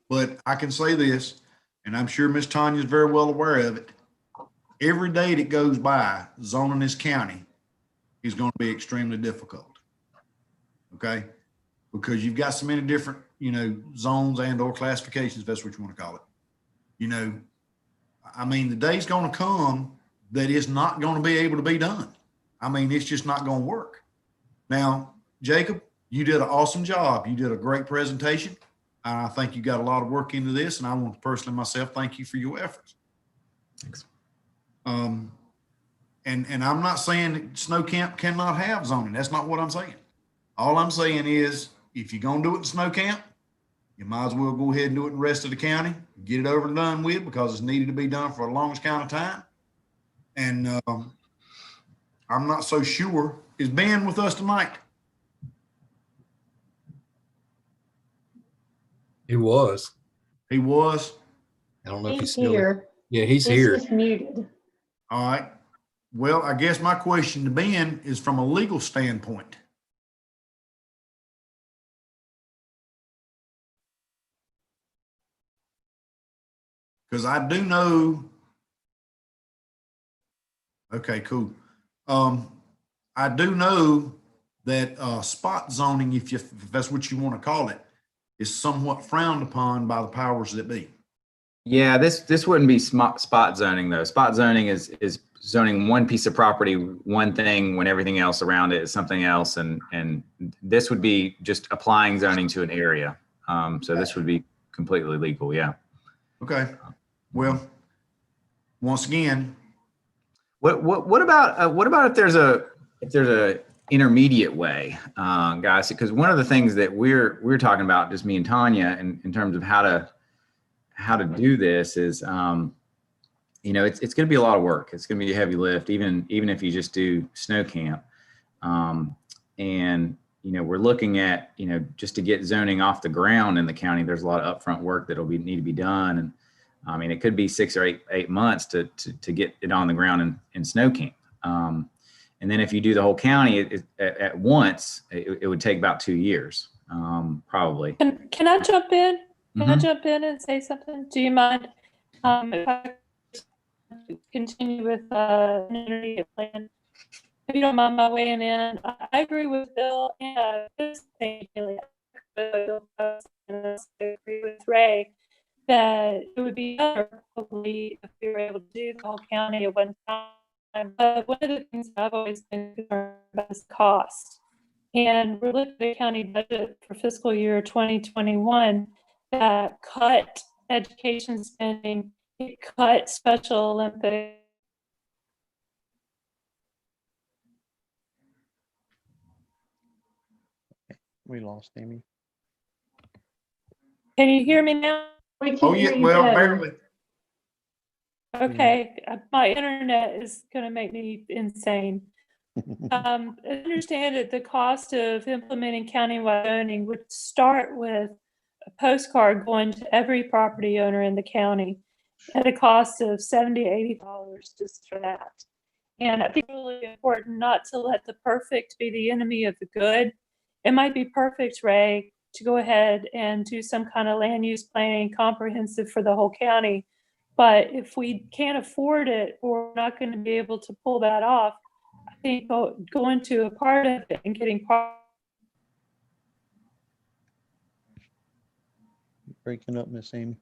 but I can say this, and I'm sure Miss Tanya is very well aware of it. Every day that goes by zoning this county is going to be extremely difficult. Okay? Because you've got so many different, zones and or classifications, if that's what you want to call it. I mean, the day's going to come that it's not going to be able to be done. I mean, it's just not going to work. Now, Jacob, you did an awesome job. You did a great presentation. I think you got a lot of work into this, and I want to personally myself thank you for your efforts. Thanks. And I'm not saying that Snow Camp cannot have zoning. That's not what I'm saying. All I'm saying is, if you're going to do it in Snow Camp, you might as well go ahead and do it in the rest of the county, get it over and done with, because it's needed to be done for the longest count of time. And I'm not so sure. Is Ben with us tonight? He was. He was. I don't know if he's He's still here. Yeah, he's here. He's just muted. All right. Well, I guess my question to Ben is from a legal standpoint. Because I do know. Okay, cool. I do know that spot zoning, if that's what you want to call it, is somewhat frowned upon by the powers that be. Yeah, this wouldn't be spot zoning though. Spot zoning is zoning one piece of property, one thing, when everything else around it is something else. And this would be just applying zoning to an area. So this would be completely legal. Yeah. Okay. Well, once again, What about if there's a intermediate way, guys? Because one of the things that we're talking about, just me and Tanya, in terms of how to do this is, you know, it's going to be a lot of work. It's going to be a heavy lift, even if you just do snow camp. And you know, we're looking at, you know, just to get zoning off the ground in the county, there's a lot of upfront work that'll need to be done. And I mean, it could be 6 or 8 months to get it on the ground in snow camp. And then if you do the whole county at once, it would take about 2 years, probably. Can I jump in? Can I Mhm. jump in and say something? Do you mind if I continue with an intermediate plan? If you don't mind my weighing in, I agree with Bill and this thing, Haley. I agree with Ray that it would be better probably if we were able to do the whole county at one time. But one of the things I've always been concerned about is cost. And we're looking at a county budget for fiscal year 2021 that cut education spending, it cut Special Olympics. We lost Amy. Can you hear me now? We can oh hear yeah, you well, better. barely. Okay, my internet is going to make me insane. I understand that the cost of implementing countywide zoning would start with a postcard going to every property owner in the county at a cost of $70, $80 just for that. And I think it's really important not to let the perfect be the enemy of the good. It might be perfect, Ray, to go ahead and do some kind of land use planning comprehensive for the whole county. But if we can't afford it or we're not going to be able to pull that off, I think going to a part of it and getting part. Breaking up, Miss Amy.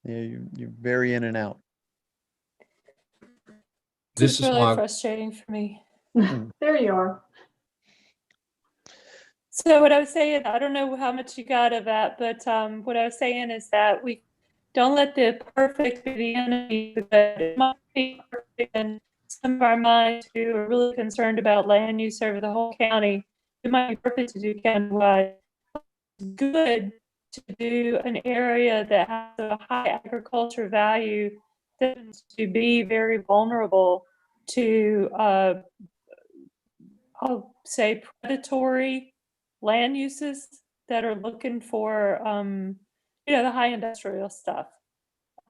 Yeah, you're very in and out. This It's is really why frustrating for me. There you are. So what I was saying, I don't know how much you got of that, but what I was saying is that we don't let the perfect be the enemy, but it might be perfect in some of our minds who are really concerned about land use over the whole county. It might be perfect to do countywide. It's good to do an area that has a high agriculture value that tends to be very vulnerable to, I'll say, predatory land uses that are looking for, the high industrial stuff.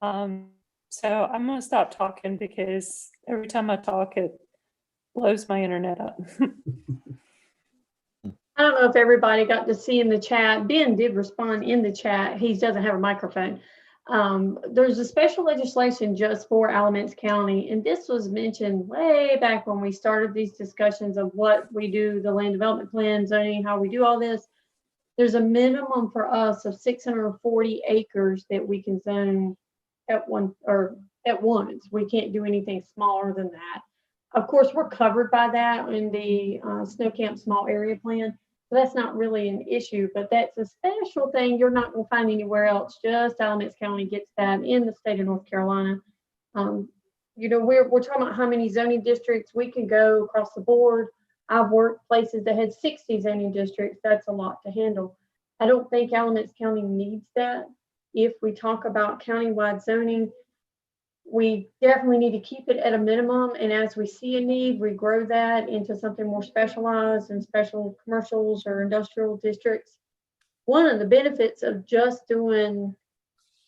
So I'm going to stop talking because every time I talk, it blows my internet up. I don't know if everybody got to see in the chat. Ben did respond in the chat. He doesn't have a microphone. There's a special legislation just for Alamance County, and this was mentioned way back when we started these discussions of what we do, the land development plan, zoning, how we do all this. There's a minimum for us of 640 acres that we can zone at once. We can't do anything smaller than that. Of course, we're covered by that in the snow camp small area plan. So that's not really an issue, but that's a special thing you're not going to find anywhere else. Just Alamance County gets that in the state of North Carolina. We're talking about how many zoning districts we can go across the board. I've worked places that had 60 zoning districts. That's a lot to handle. I don't think Alamance County needs that. If we talk about countywide zoning, we definitely need to keep it at a minimum. And as we see a need, we grow that into something more specialized and special commercials or industrial districts. One of the benefits of just doing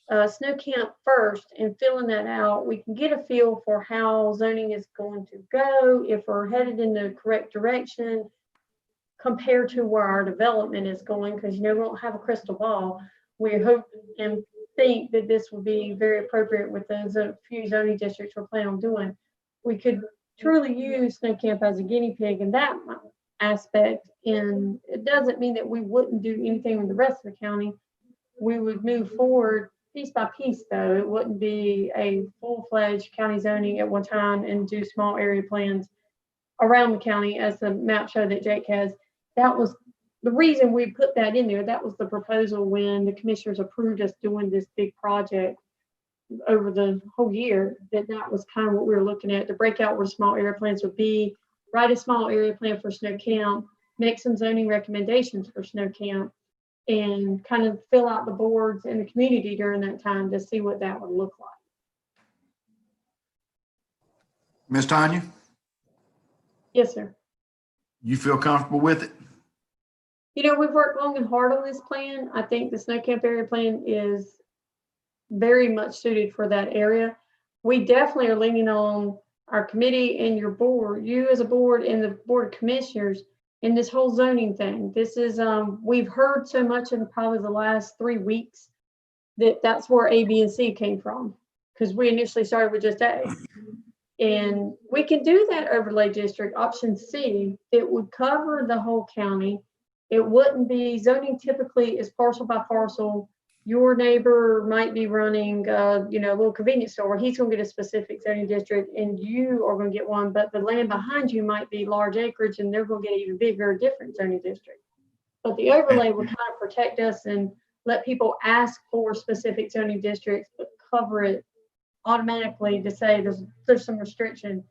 snow camp first and filling that out, we can get a feel for how zoning is going to go, if we're headed in the correct direction compared to where our development is going, because we don't have a crystal ball. We hope and think that this will be very appropriate with the few zoning districts we're planning on doing. We could truly use snow camp as a guinea pig, and that aspect. And it doesn't mean that we wouldn't do anything with the rest of the county. We would move forward piece by piece, though. It wouldn't be a full-fledged county zoning at one time and do small area plans around the county as the map show that Jake has. That was the reason we put that in there. That was the proposal when the commissioners approved us doing this big project over the whole year, that was kind of what we were looking at, to break out where small area plans would be, write a small area plan for Snow Camp, make some zoning recommendations for Snow Camp, and kind of fill out the boards and the community during that time to see what that would look like. Ms. Tanya, Yes, sir. you feel comfortable with it? You know, we've worked long and hard on this plan. I think the Snow Camp area plan is very much suited for that area. We definitely are leaning on our committee and your board, you as a board and the board of commissioners in this whole zoning thing. This is, we've heard so much in probably the last 3 weeks that's where A, B, and C came from, because we initially started with just A. And we can do that overlay district, option C. It would cover the whole county. It wouldn't be, zoning typically is parcel by parcel. Your neighbor might be running, a little convenience store. He's going to get a specific zoning district, and you are going to get one. But the land behind you might be large acreage, and they're going to get even bigger, different zoning district. But the overlay would kind of protect us and let people ask for specific zoning districts, but cover it automatically to say there's some restriction,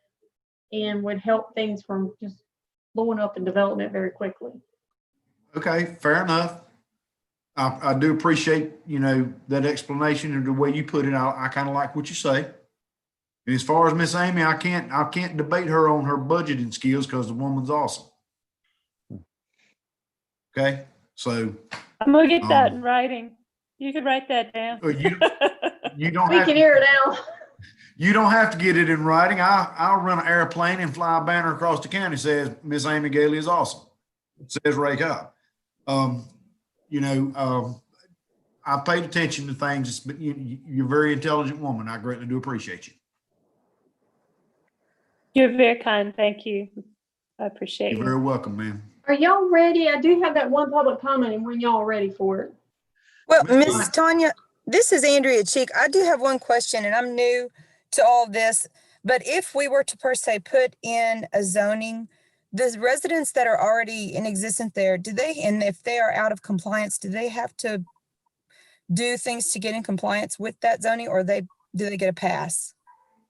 and would help things from just blowing up in development very quickly. Okay, fair enough. I do appreciate, that explanation and the way you put it. I kind of like what you say. And as far as Miss Amy, I can't debate her on her budgeting skills because the woman's awesome. Okay, so I'm gonna get that in writing. You can write that down. you don't We have can hear it now. you don't have to get it in writing. I'll run an airplane and fly a banner across the county says Miss Amy Gailey is awesome. It says Ray Cobb. I paid attention to things, but you're a very intelligent woman. I greatly do appreciate you. You're very kind. Thank you. I appreciate You're you. very welcome, ma'am. Are y'all ready? I do have that one public comment, and when y'all are ready for it. Well, Ms. Miss Tanya, this is Andrea Cheek. I do have one question, and I'm new to all this, but if we were to per se put in a zoning, the residents that are already in existence there, and if they are out of compliance, do they have to do things to get in compliance with that zoning, or do they get a pass?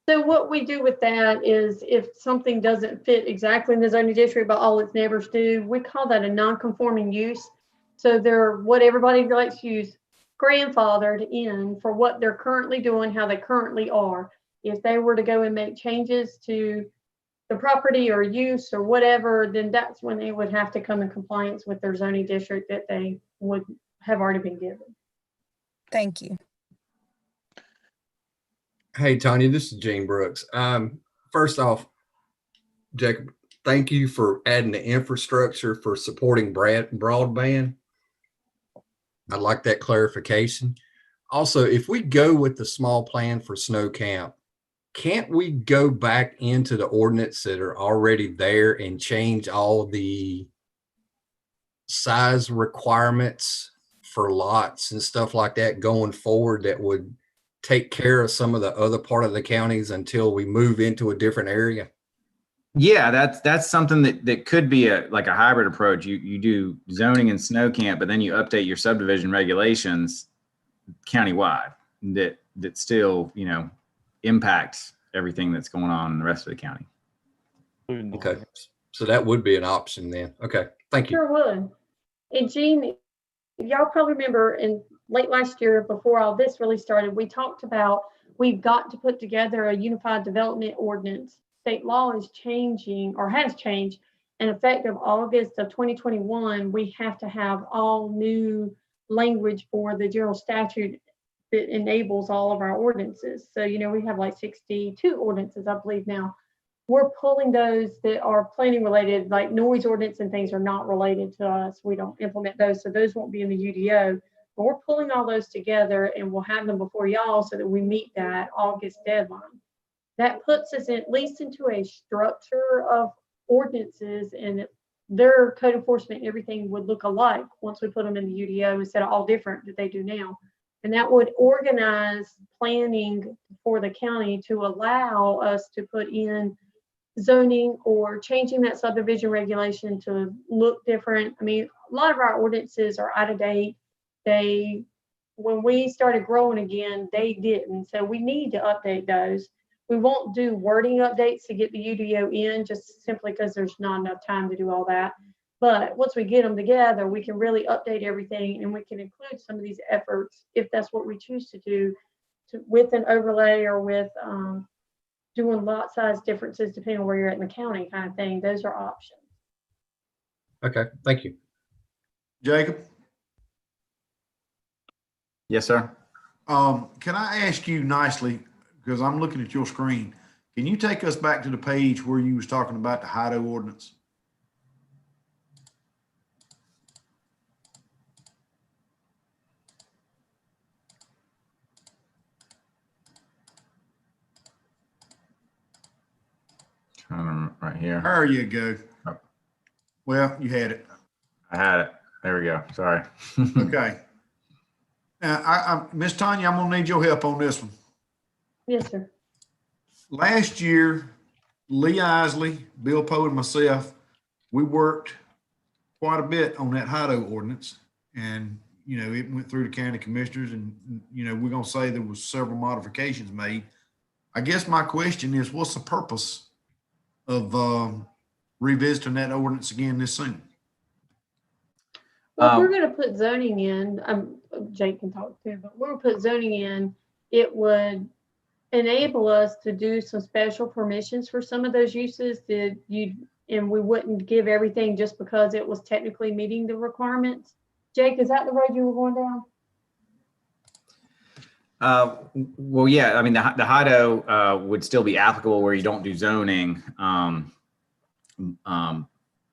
So what we do with that is if something doesn't fit exactly in the zoning district, but all its neighbors do, we call that a non-conforming use. So they're what everybody likes to use, grandfathered in for what they're currently doing, how they currently are. If they were to go and make changes to the property or use or whatever, then that's when they would have to come in compliance with their zoning district that they would have already been given. Thank you. Hey, Tanya, this is Gene Brooks. First off, Jacob, thank you for adding the infrastructure for supporting broadband. I'd like that clarification. Also, if we go with the small plan for Snow Camp, can't we go back into the ordinance that are already there and change all the size requirements for lots and stuff like that going forward that would take care of some of the other part of the counties until we move into a different area? Yeah, that's something that could be a hybrid approach. You do zoning in Snow Camp, but then you update your subdivision regulations countywide that still, impacts everything that's going on in the rest of the county. Okay, so that would be an option then. Okay, thank you. Sure would. And Gene, y'all probably remember in late last year, before all this really started, we talked about we've got to put together a unified development ordinance. State law is changing or has changed, and effective August of 2021, we have to have all new language for the general statute that enables all of our ordinances. So, we have like 62 ordinances, I believe now. We're pulling those that are planning related, like noise ordinance and things are not related to us. We don't implement those, so those won't be in the UDO. But we're pulling all those together, and we'll have them before y'all so that we meet that August deadline. That puts us at least into a structure of ordinances and their code enforcement, everything would look alike once we put them in the UDO instead of all different that they do now. And that would organize planning for the county to allow us to put in zoning or changing that subdivision regulation to look different. I mean, a lot of our ordinances are out of date. When we started growing again, they didn't. So we need to update those. We won't do wording updates to get the UDO in just simply because there's not enough time to do all that. But once we get them together, we can really update everything, and we can include some of these efforts if that's what we choose to do with an overlay or with doing lot size differences depending on where you're at in the county kind of thing. Those are options. Okay, thank you. Jacob, Yes, sir. can I ask you nicely, because I'm looking at your screen, can you take us back to the page where you was talking about the HIDO ordinance? Right here. There you go. Oh. Well, you had it. I had it. There we go. Sorry. Okay. Now, Miss Tanya, I'm gonna need your help on this one. Yes, sir. Last year, Lee Isley, Bill Poe, and myself, we worked quite a bit on that HIDO ordinance. And, you know, it went through the county commissioners and, you know, we're gonna say there was several modifications made. I guess my question is, what's the purpose of revisiting that ordinance again this soon? Well, if we're going to put zoning in, Jake can talk too, but we're going to put zoning in, it would enable us to do some special permissions for some of those uses and we wouldn't give everything just because it was technically meeting the requirements. Jake, is that the road you were going down? Well, yeah, I mean, the HIDO would still be applicable where you don't do zoning. And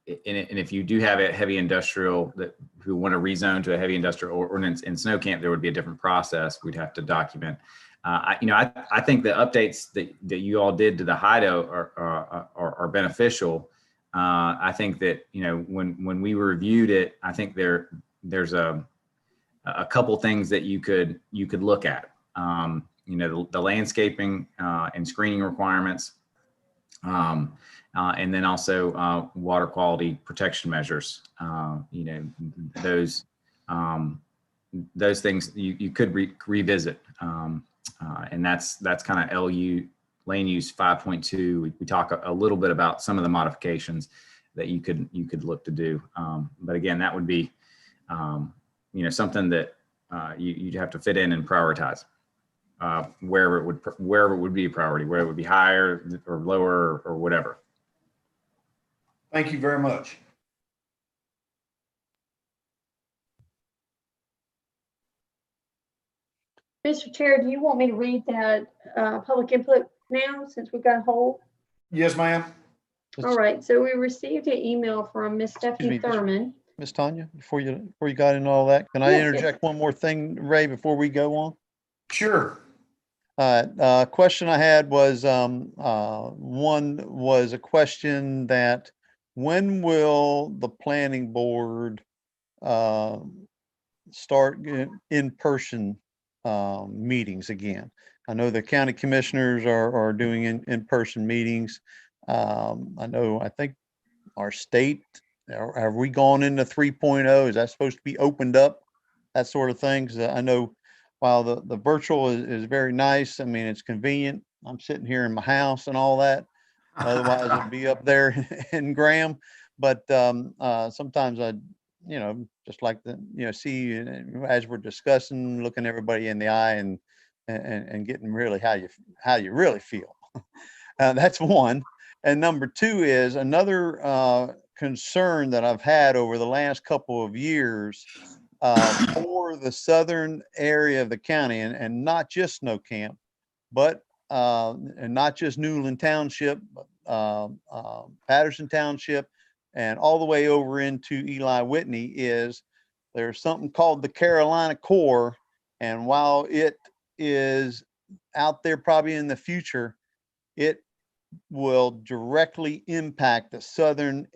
if you do have a heavy industrial who want to rezone to a heavy industrial ordinance in Snow Camp, there would be a different process we'd have to document. I think the updates that you all did to the HIDO are beneficial. I think that, you know, when we reviewed it, I think there's a couple things that you could look at. You know, the landscaping and screening requirements, and then also water quality protection measures. You know, those things you could revisit, and that's kind of LU land use 5.2. We talk a little bit about some of the modifications that you could look to do, but again, that would be you know, something that you'd have to fit in and prioritize. Wherever it would be a priority, where it would be higher or lower or whatever. Thank you very much. Mr. Chair, do you want me to read that public input now since we've got a hold? Yes, ma'am. All right, so we received an email from Miss Stephanie me, Thurman. Miss Tanya, before you got into all that, can I Yes, yes. interject one more thing, Ray, before we go on? Sure. Question I had was, one was a question that when will the planning board start in-person meetings again? I know the county commissioners are doing in-person meetings. I think our state, have we gone into 3.0? Is that supposed to be opened up? That sort of thing? 'Cause I know while the virtual is very nice, I mean, it's convenient. I'm sitting here in my house and all that. Otherwise it'd be up there in Graham. But sometimes I, you know, just like to, you know, see as we're discussing, looking everybody in the eye and getting really how you really feel. That's one. And number two is another concern that I've had over the last couple of years for the southern area of the county, and not just Snow Camp, but and not just Newland Township, Patterson Township, and all the way over into Eli Whitney, is there's something called the Carolina Core. And while it is out there probably in the future, it will directly impact the southern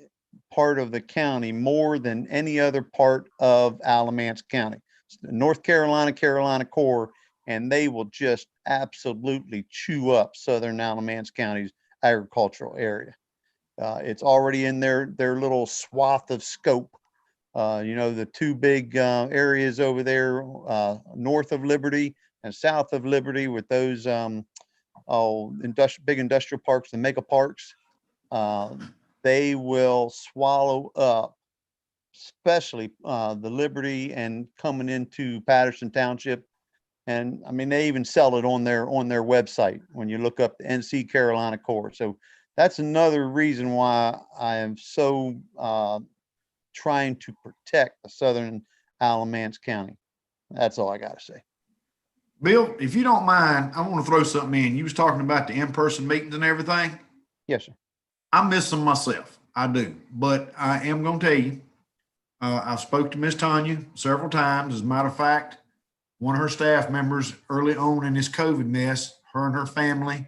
part of the county more than any other part of Alamance County. It's the North Carolina, Carolina core, and they will just absolutely chew up southern Alamance County's agricultural area. It's already in their little swath of scope. The two big areas over there, north of Liberty and south of Liberty, with those big industrial parks and mega parks, they will swallow up, especially the Liberty and coming into Patterson Township. And I mean, they even sell it on their website when you look up the NC Carolina core. So that's another reason why I am so trying to protect the southern Alamance County. That's all I got to say. Bill, if you don't mind, I want to throw something in. You was talking about the in-person meetings and everything. Yes, sir. I miss them myself. I do. But I am going to tell you, I've spoke to Miss Tanya several times. As a matter of fact, one of her staff members early on in this COVID mess, her and her family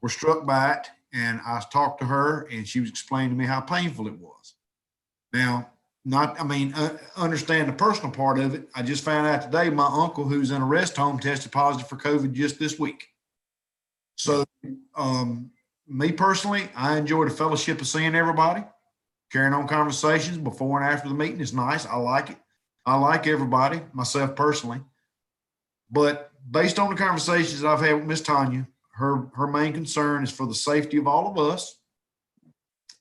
were struck by it. And I talked to her and she was explaining to me how painful it was. Now, understand the personal part of it. I just found out today, my uncle who's in a rest home tested positive for COVID just this week. So, me personally, I enjoy the fellowship of seeing everybody, carrying on conversations before and after the meeting is nice. I like it. I like everybody, myself personally. But based on the conversations that I've had with Miss Tanya, her main concern is for the safety of all of us.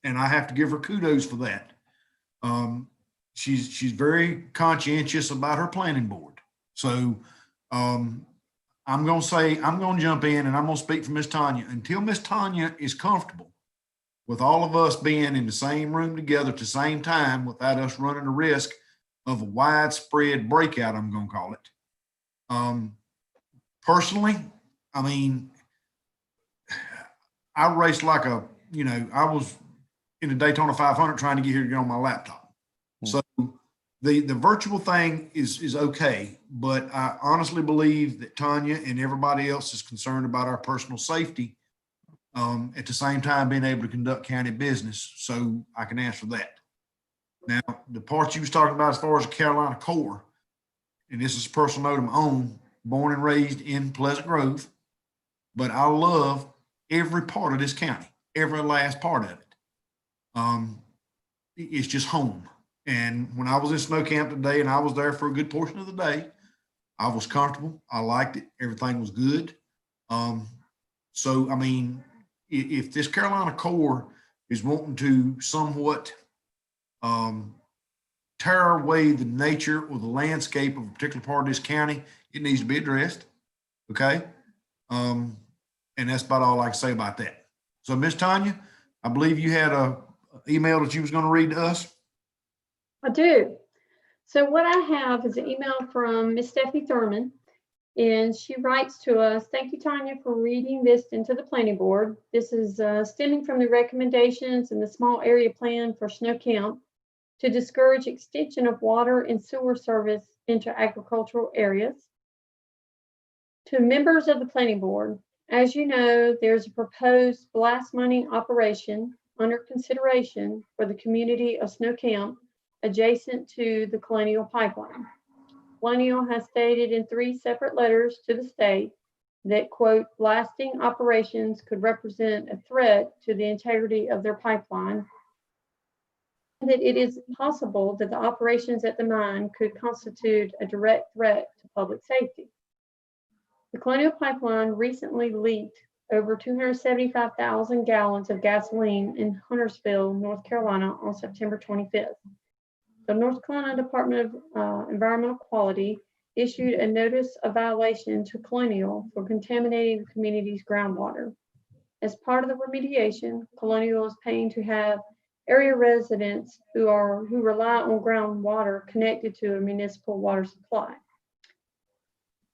And I have to give her kudos for that. She's very conscientious about her planning board. So I'm going to jump in and I'm going to speak for Miss Tanya. Until Miss Tanya is comfortable with all of us being in the same room together at the same time without us running the risk of a widespread breakout, I'm going to call it. Personally, I mean, I raced like I was in the Daytona 500 trying to get here to get on my laptop. So the virtual thing is okay, but I honestly believe that Tanya and everybody else is concerned about our personal safety, at the same time being able to conduct county business. So I can answer that. Now, the part you was talking about as far as the Carolina core, and this is a personal note of my own, born and raised in Pleasant Grove, but I love every part of this county, every last part of it. It's just home. And when I was in snow camp today and I was there for a good portion of the day, I was comfortable. I liked it. Everything was good. So, I mean, if this Carolina core is wanting to somewhat tear away the nature or the landscape of a particular part of this county, it needs to be addressed. Okay. And that's about all I can say about that. So, Miss Tanya, I believe you had a email that you was going to read to us. I do. So what I have is an email from Miss Stephanie Thurman, and she writes to us, "Thank you, Tanya, for reading this into the planning board. This is stemming from the recommendations in the small area plan for Snow Camp to discourage extension of water and sewer service into agricultural areas. To members of the planning board, as you know, there's a proposed blast mining operation under consideration for the community of Snow Camp adjacent to the Colonial Pipeline. Colonial has stated in 3 separate letters to the state that, quote, blasting operations could represent a threat to the integrity of their pipeline, and that it is possible that the operations at the mine could constitute a direct threat to public safety. The Colonial Pipeline recently leaked over 275,000 gallons of gasoline in Huntersville, North Carolina on September 25th. The North Carolina Department of Environmental Quality issued a notice of violation to Colonial for contaminating the community's groundwater. As part of the remediation, Colonial is paying to have area residents who rely on groundwater connected to a municipal water supply.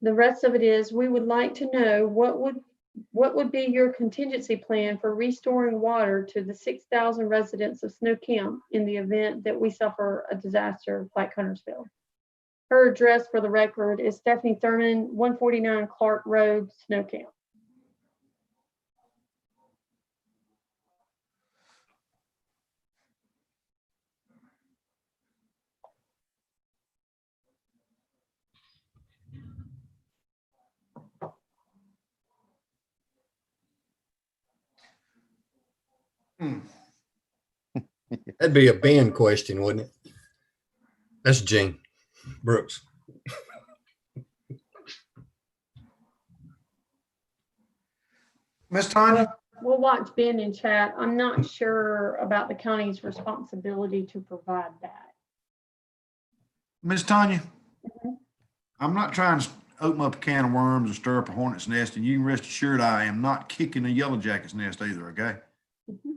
The rest of it is, we would like to know what would be your contingency plan for restoring water to the 6,000 residents of Snow Camp in the event that we suffer a disaster like Huntersville. Her address for the record is Stephanie Thurman, 149 Clark Road, Snow Camp. That'd be a Ben question, wouldn't it? That's Jane Brooks. Ms. Tanya? We'll watch Ben in chat. I'm not sure about the county's responsibility to provide that. Ms. Tanya? Mhm. I'm not trying to open up a can of worms or stir up a hornet's nest, and you can rest assured I am not kicking a yellow jacket's nest either, okay? Mhm.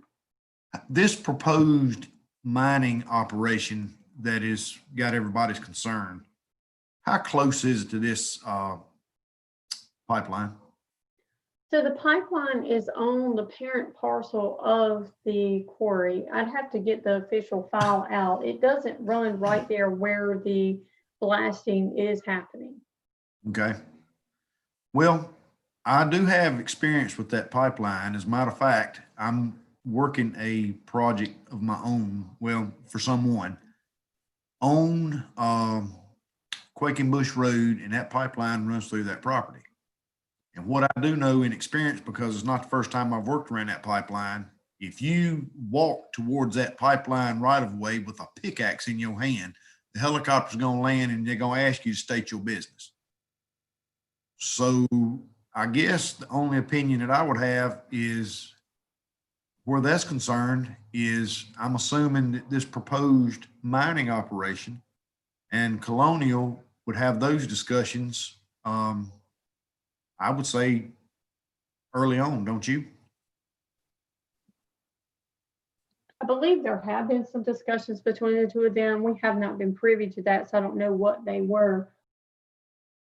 This proposed mining operation that is got everybody's concern, how close is it to this pipeline? So the pipeline is on the parent parcel of the quarry. I'd have to get the official file out. It doesn't run right there where the blasting is happening. Okay. Well, I do have experience with that pipeline. As a matter of fact, I'm working a project of my own, well, for someone on Quaking Bush Road, and that pipeline runs through that property. And what I do know in experience, because it's not the first time I've worked around that pipeline, if you walk towards that pipeline right of way with a pickaxe in your hand, the helicopter's going to land and they're going to ask you to state your business. So I guess the only opinion that I would have is where that's concerned is I'm assuming that this proposed mining operation and Colonial would have those discussions. I would say early on, don't you? I believe there have been some discussions between the two of them. We have not been privy to that, so I don't know what they were.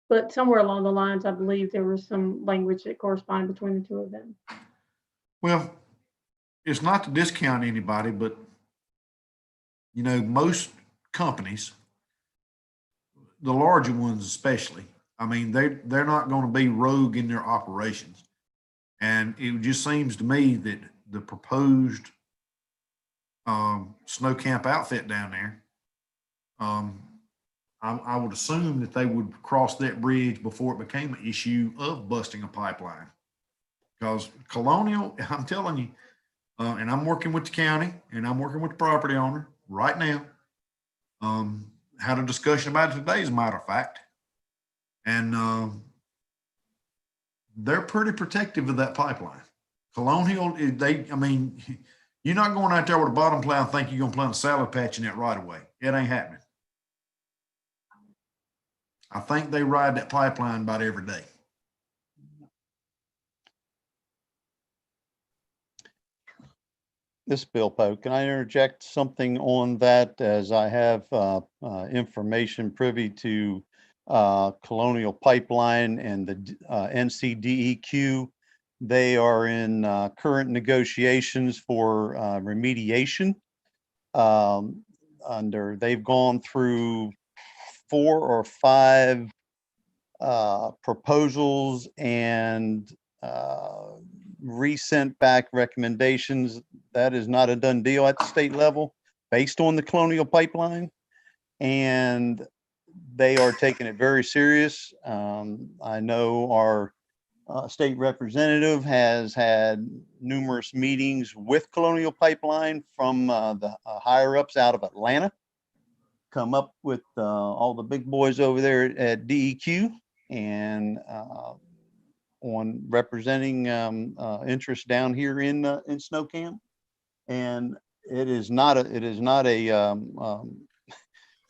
But somewhere along the lines, I believe there was some language that corresponded between the two of them. Well, it's not to discount anybody, but you know, most companies, the larger ones especially, I mean, they're not going to be rogue in their operations. And it just seems to me that the proposed snow camp outfit down there, I would assume that they would cross that bridge before it became an issue of busting a pipeline. Because Colonial, I'm telling you, and I'm working with the county and I'm working with the property owner right now. Had a discussion about it today, as a matter of fact. And they're pretty protective of that pipeline. Colonial, I mean, you're not going out there with a bottom plow and think you're going to plant a salad patch in that right away. It ain't happening. I think they ride that pipeline about every day. This is Bill Pope. Can I interject something on that, as I have information privy to Colonial Pipeline and the NCDEQ. They are in current negotiations for remediation. They've gone through 4 or 5 proposals and resent back recommendations. That is not a done deal at the state level based on the Colonial Pipeline. And they are taking it very serious. I know our state representative has had numerous meetings with Colonial Pipeline from the higher ups out of Atlanta, come up with all the big boys over there at DEQ and on representing interests down here in Snow Camp. And it is not a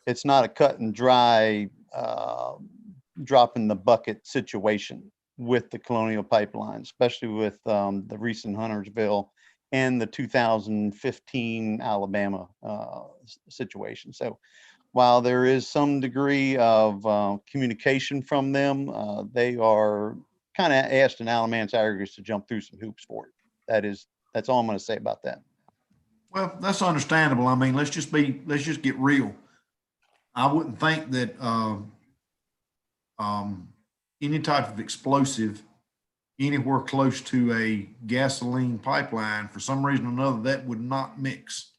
it's not a cut and dry drop in the bucket situation with the Colonial Pipeline, especially with the recent Huntersville and the 2015 Alabama situation. So while there is some degree of communication from them, they are kind of asking Alamance Aggregates to jump through some hoops for it. That's all I'm going to say about that. Well, that's understandable. I mean, let's just get real. I wouldn't think that any type of explosive anywhere close to a gasoline pipeline, for some reason or another, that would not mix.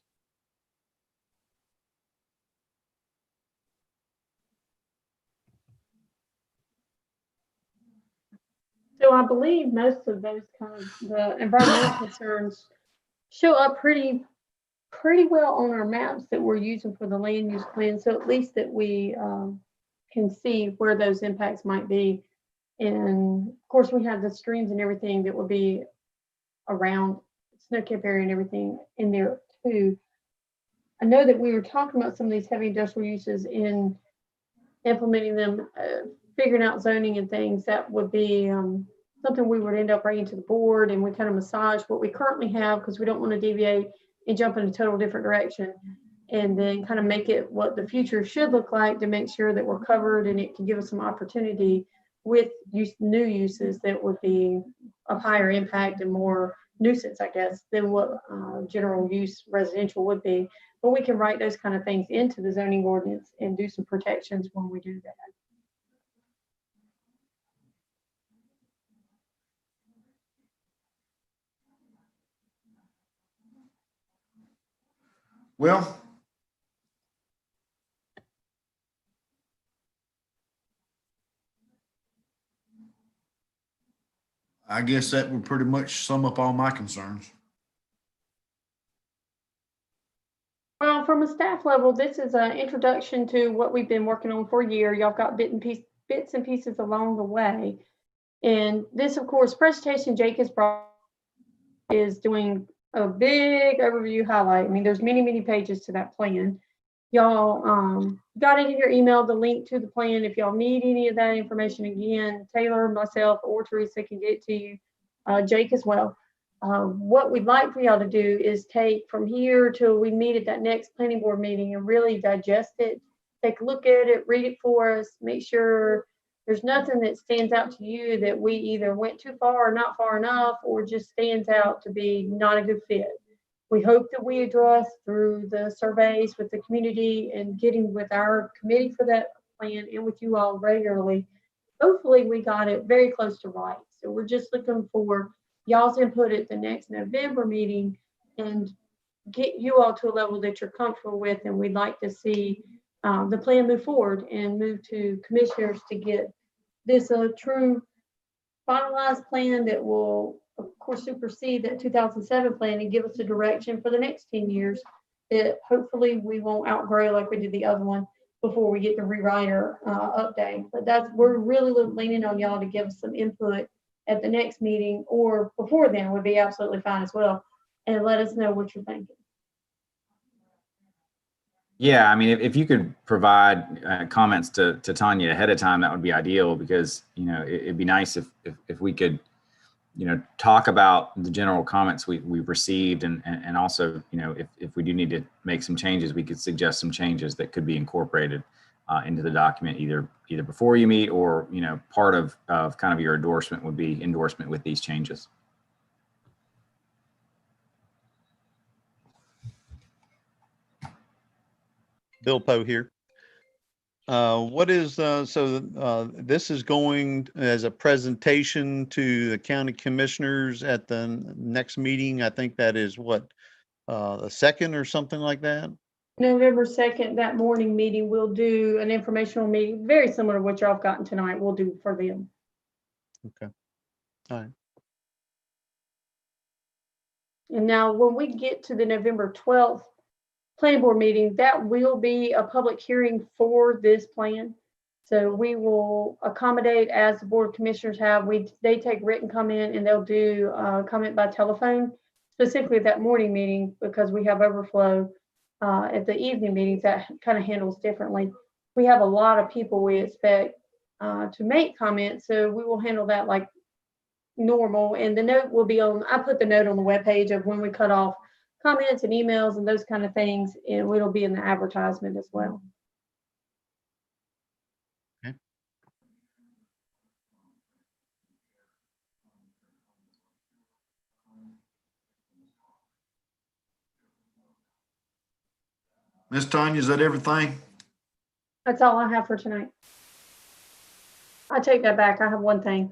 So I believe most of those kind of the environmental concerns show up pretty well on our maps that we're using for the land use plan. So at least that we can see where those impacts might be. And of course, we have the streams and everything that will be around Snow Camp area and everything in there too. I know that we were talking about some of these heavy industrial uses in implementing them, figuring out zoning and things. That would be something we would end up bringing to the board, and we kind of massage what we currently have because we don't want to deviate and jump in a total different direction, and then kind of make it what the future should look like to make sure that we're covered, and it can give us some opportunity with new uses that would be of higher impact and more nuisance, I guess, than what general use residential would be. But we can write those kind of things into the zoning ordinance and do some protections when we do that. Well, I guess that would pretty much sum up all my concerns. Well, from a staff level, this is an introduction to what we've been working on for a year. Y'all got bits and pieces along the way. And this, of course, presentation Jake has brought is doing a big overview highlight. I mean, there's many, many pages to that plan. Y'all got it in your email, the link to the plan. If y'all need any of that information, again, Taylor, myself, or Teresa can get it to you, Jake as well. What we'd like for y'all to do is take from here till we meet at that next planning board meeting and really digest it, take a look at it, read it for us, make sure there's nothing that stands out to you that we either went too far or not far enough, or just stands out to be not a good fit. We hope that we address through the surveys with the community and getting with our committee for that plan and with you all regularly. Hopefully we got it very close to right. So we're just looking for y'all's input at the next November meeting and get you all to a level that you're comfortable with. And we'd like to see the plan move forward and move to commissioners to get this a true finalized plan that will, of course, supersede that 2007 plan and give us a direction for the next 10 years that hopefully we won't outgrow like we did the other one before we get the rewriter update. But we're really leaning on y'all to give us some input at the next meeting, or before then would be absolutely fine as well, and let us know what you're thinking. Yeah, I mean, if you could provide comments to Tanya ahead of time, that would be ideal, because, you know, it'd be nice if we could, you know, talk about the general comments we've received, and also, you know, if we do need to make some changes, we could suggest some changes that could be incorporated into the document, either before you meet, or, you know, part of kind of your endorsement would be endorsement with these changes. Bill Poe here. What is, this is going as a presentation to the county commissioners at the next meeting. I think that is what, the 2nd or something like that? November 2nd, that morning meeting, we'll do an informational meeting, very similar to what y'all have gotten tonight, we'll do for them. Okay. All right. And now when we get to the November 12th planning board meeting, that will be a public hearing for this plan. So we will accommodate as the board of commissioners have. They take written comment, and they'll do comment by telephone, specifically at that morning meeting, because we have overflow at the evening meetings that kind of handles differently. We have a lot of people we expect to make comments, so we will handle that like normal. And the note will be on, I put the note on the webpage of when we cut off comments and emails and those kind of things, and it'll be in the advertisement as well. Okay. Miss Tanya, is that everything? That's all I have for tonight. I take that back. I have one thing.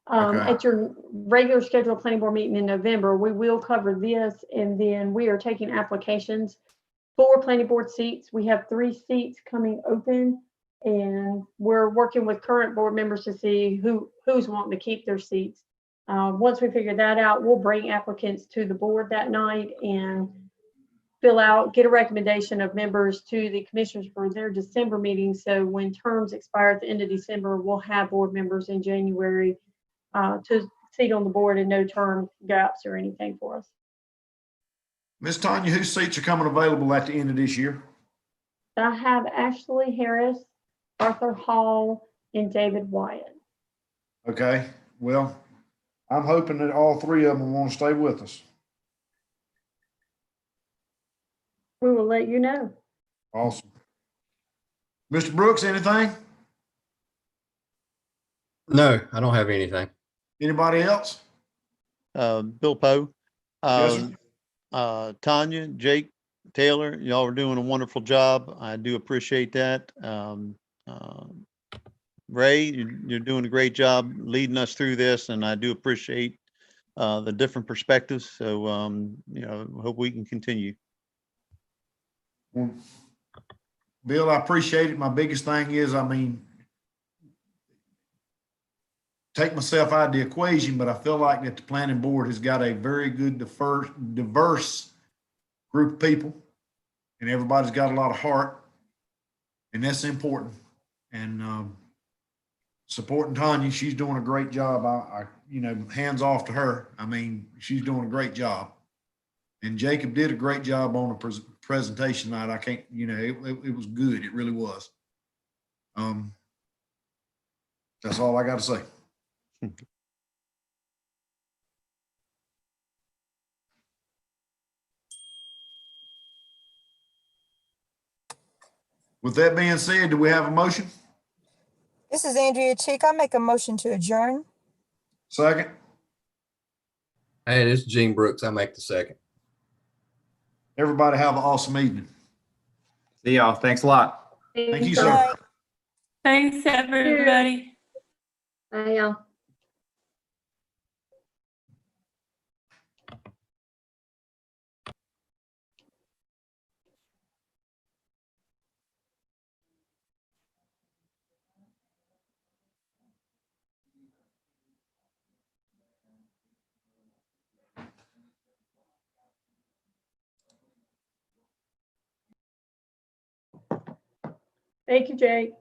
Okay. At your regular scheduled planning board meeting in November, we will cover this, and then we are taking applications for planning board seats. We have 3 seats coming open, and we're working with current board members to see who's wanting to keep their seats. Once we figure that out, we'll bring applicants to the board that night and get a recommendation of members to the commissioners for their December meeting. So when terms expire at the end of December, we'll have board members in January to seat on the board and no term gaps or anything for us. Ms. Tanya, whose seats are coming available at the end of this year? I have Ashley Harris, Arthur Hall, and David Wyatt. Okay, well, I'm hoping that all three of them want to stay with us. We will let you know. Awesome. Mr. Brooks, anything? No, I don't have anything. Anybody else? Bill Poe. Yes, sir. Tanya, Jake, Taylor, y'all are doing a wonderful job. I do appreciate that. Ray, you're doing a great job leading us through this, and I do appreciate the different perspectives. So, hope we can continue. Well, Bill, I appreciate it. My biggest thing is, take myself out of the equation, but I feel like that the planning board has got a very good, diverse group of people, and everybody's got a lot of heart, and that's important. And supporting Tanya, she's doing a great job. I hands off to her. She's doing a great job. And Jacob did a great job on the presentation night. I can't, it was good. It really was. That's all I got to say. With that being said, do we have a motion? This is Andrea Cheek. I make a motion to adjourn. Second? Hey, this is Gene Brooks. I make the second. Everybody have an awesome evening. See y'all. Thanks a lot. Thank you, Good sir. night. Thanks, everybody. Bye, y'all. Thank you, Jake.